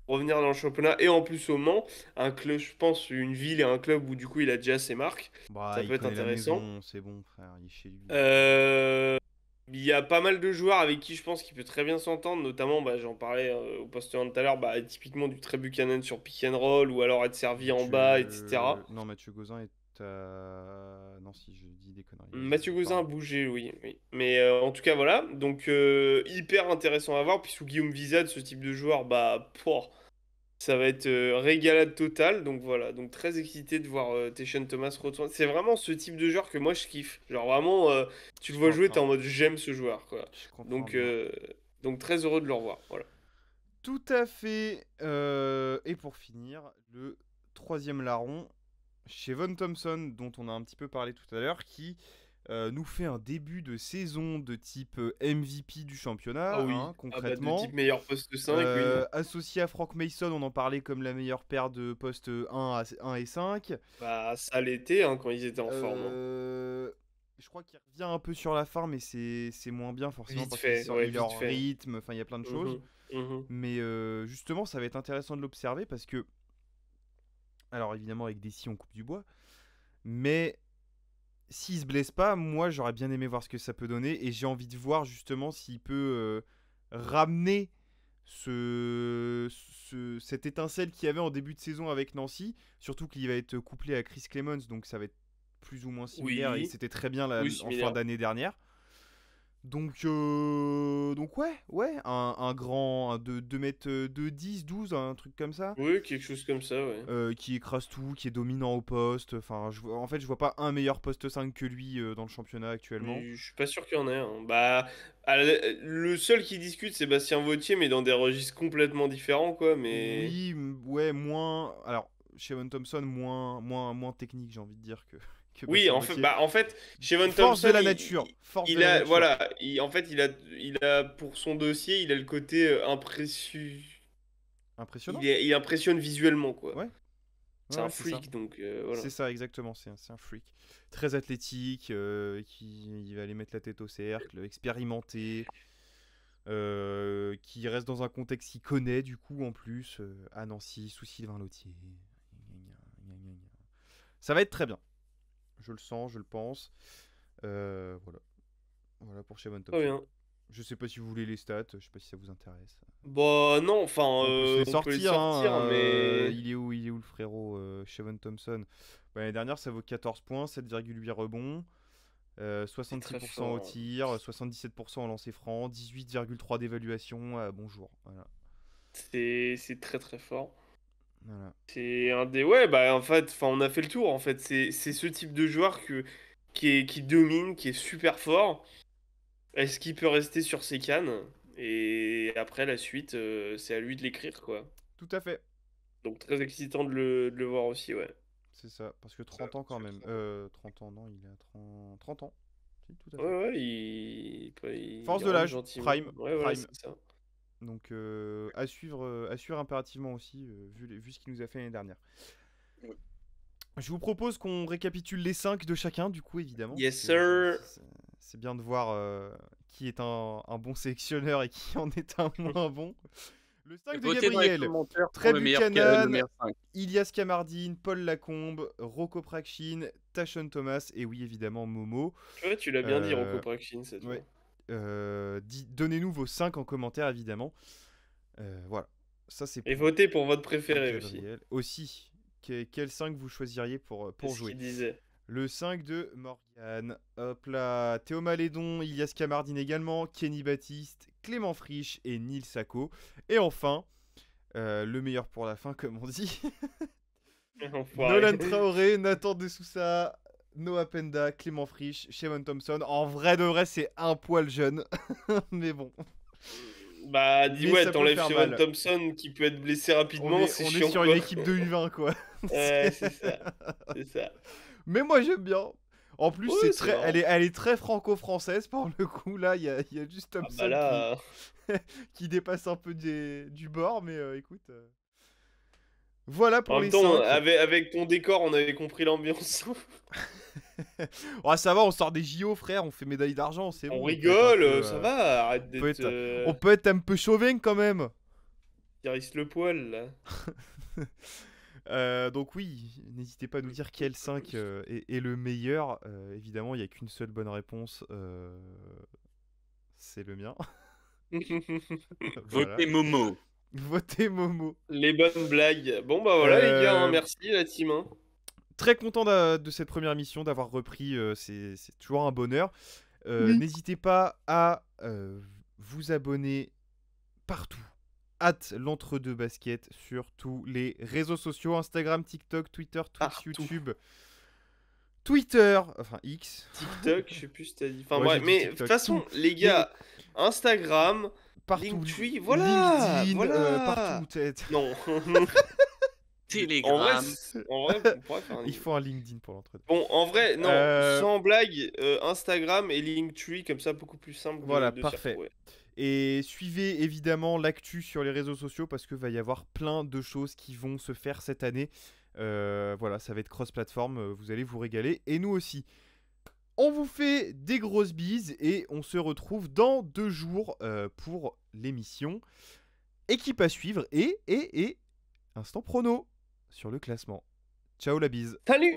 revenir dans le championnat et en plus au Mans, un club, je pense, une ville et un club où du coup il a déjà ses marques. Bah, Ça il peut être connaît la intéressant. maison, c'est bon, frère, il est chez lui. Euh, Il y a pas mal de joueurs avec qui je pense qu'il peut très bien s'entendre, notamment, bah, j'en parlais au poste 1 tout à l'heure, bah, typiquement du très Buchanan sur pick and roll ou alors être servi en bas, etc. Non, Mathieu Gauzin est à... Non, si je dis des conneries. Mathieu Gauzin a Pardon. bougé, oui, oui. Mais en tout cas, voilà. Donc, hyper intéressant à voir. Puis sous Guillaume Vizade, ce type de joueur, bah, pouah, Ça va être régalade totale. Donc voilà, donc très excité de voir Tayshaun Thomas retourner. C'est vraiment ce type de joueur que moi je kiffe. Genre vraiment, tu Je le vois jouer, t'es comprends. en mode j'aime ce joueur, quoi. Je comprends Donc, bien. très heureux de le revoir. Voilà. Tout à fait. Et pour finir, le troisième larron, Shevon Thompson, dont on a un petit peu parlé tout à l'heure, qui nous fait un début de saison de type MVP du championnat, Ah oui, hein, ah bah de concrètement. type meilleur poste 5, oui. Associé à Frank Mason, on en parlait comme la meilleure paire de postes 1 et 5. Bah ça l'était hein, quand ils étaient en forme. Hein. Je crois qu'il revient un peu sur la fin, mais c'est moins bien forcément Vite parce fait, ouais, il est vite hors fait. rythme, enfin il y a plein de choses. Mhm. Mais justement, ça va être intéressant de l'observer parce que, alors évidemment avec des on coupe du bois, mais s'il se blesse pas, moi j'aurais bien aimé voir ce que ça peut donner et j'ai envie de voir justement s'il peut ramener cette étincelle qu'il y avait en début de saison avec Nancy, surtout qu'il va être couplé à Chris Clemons, donc ça va être plus ou moins similaire et Oui, c'était très bien oui, en fin similaire. d'année dernière. Donc ouais, un grand de 2 mètres de 10, 12, un truc comme ça. Oui, quelque chose comme ça, ouais. Qui écrase tout, qui est dominant au poste. Enfin, en fait, je vois pas un meilleur poste 5 que lui dans le championnat actuellement. Mais je suis pas sûr qu'il y en ait un. Bah, le seul qui discute, c'est Bastien Vautier, mais dans des registres complètement différents, quoi. Mais Oui, ouais, moins. Alors, Shevon Thompson, moins technique, j'ai envie de dire, que oui, Bastien Gauthier. en fait, Shevon Force de Thompson, la nature. Force de la a, nature. voilà, en fait, il a pour son dossier, il a le côté Impressionnant. il impressionne visuellement, quoi. Ouais, C'est ouais, un c'est ça. freak, donc voilà. C'est ça, exactement. C'est un freak. Très athlétique, qui il va aller mettre la tête au cercle, expérimenté. Qui reste dans un contexte qu'il connaît du coup en plus à Nancy sous Sylvain Lautier. Ça va être très bien. Je le sens, je le pense. Voilà pour Shevon Très Thompson. bien. Je sais pas si vous voulez les stats, je sais pas si ça vous intéresse. Bah non, enfin, On peut se les on peut les sortir, sortir, hein, mais il est où le frérot Shevon Thompson. L'année dernière ça vaut 14 points, 7,8 rebonds. c'est très 66% au fort. tir, 77% au lancer franc, 18,3 d'évaluation. Bonjour. Voilà. C'est très très fort. Voilà. C'est un des... Ouais, bah en fait, enfin, on a fait le tour, en fait. C'est ce type de joueur qui domine, qui est super fort. Est-ce qu'il peut rester sur ses cannes? Et après, la suite, c'est à lui de l'écrire, quoi. Tout à fait. Donc très excitant de le voir aussi, ouais. C'est ça, parce que 30 ans quand même. 30 ans, non, il a 30 ans. Si, tout à Ouais, fait. ouais, Force il de rentre l'âge, gentiment. prime, Ouais, voilà, prime. c'est ça. Donc à suivre impérativement aussi, vu ce qu'il nous a fait l'année dernière. Ouais. Je vous propose qu'on récapitule les 5 de chacun, du coup, évidemment. Yes, Parce que sir. c'est bien de voir qui est un bon sélectionneur et qui en est un moins bon. Le 5 de Votez dans les Gabriel, commentaires pour Trey le Buchanan, meilleur 5. Ilias Kamardine, Paul Lacombe, Rocco Prakshin, Tayshaun Thomas et oui, évidemment, Momo. Ouais, tu l'as bien dit, Rocco Euh, Prakshin, cette fois. ouais. Donnez-nous vos 5 en commentaire, évidemment. Voilà. Ça, c'est Et pour votez pour votre préféré aussi. Gabriel. Aussi, quel 5 vous choisiriez pour C'est ce jouer? qu'il disait. Le 5 de Morgan. Hop là. Théo Malédon, Ilias Kamardine également, Kenny Baptiste, Clément Frisch et Neil Sacco. Et enfin, le meilleur pour la fin, comme on dit. Enfoiré. Nolan Traoré, Nathan De Sousa, Noah Penda, Clément Frisch, Shevon Thompson. En vrai de vrai, c'est un poil jeune. Mais bon. Bah, dis Mais ouais, ça peut t'enlèves faire Shevon mal. Thompson qui peut être blessé rapidement, c'est On est chiant sur quoi. une équipe de U20, quoi. Ouais, c'est ça. C'est ça. Mais moi, j'aime bien. En plus, Ouais, c'est marrant. elle est très franco-française pour le coup. Là, il y a juste Ah Thompson bah là, qui dépasse un peu du bord. Mais écoute, voilà en pour même les temps, 5. avec ton décor, on avait compris l'ambiance. Oh, ça va, on sort des JO, frère. On fait médaille d'argent, c'est On bon. rigole, ça va, arrête d'être On peut être un peu chauvin quand même. Iris le poil là. Donc oui, n'hésitez pas à nous dire quel 5 est le meilleur. Évidemment, il n'y a qu'une seule bonne réponse. C'est le mien. Voilà. Votez Momo. Votez Momo. Les bonnes blagues. Bon bah voilà les gars, hein, merci la team. Hein. Très content de cette première mission, d'avoir repris. C'est toujours un bonheur. Oui. N'hésitez pas à vous abonner partout. @l'entre-deux-basket sur tous les réseaux sociaux, Instagram, TikTok, Twitter, Twitch, Partout. YouTube, Twitter, enfin X. TikTok, je sais plus si t'as dit. Enfin, Ouais, bref, j'ai dit mais de TikTok, toute façon, les gars, Instagram, Partout. Linktree, voilà, LinkedIn, voilà. partout. Non. Telegram. En vrai, on pourrait faire un Il faut un LinkedIn pour l'entre-deux. Bon, en vrai, non, Euh, sans blague, Instagram et Linktree, comme ça, beaucoup plus simple Voilà, de s'y parfait. retrouver. Et suivez évidemment l'actu sur les réseaux sociaux parce que va y avoir plein de choses qui vont se faire cette année. Voilà, ça va être cross-platform, vous allez vous régaler et nous aussi. On vous fait des grosses bises et on se retrouve dans 2 jours pour l'émission. Équipe à suivre et instant prono sur le classement. Ciao la bise. Salut!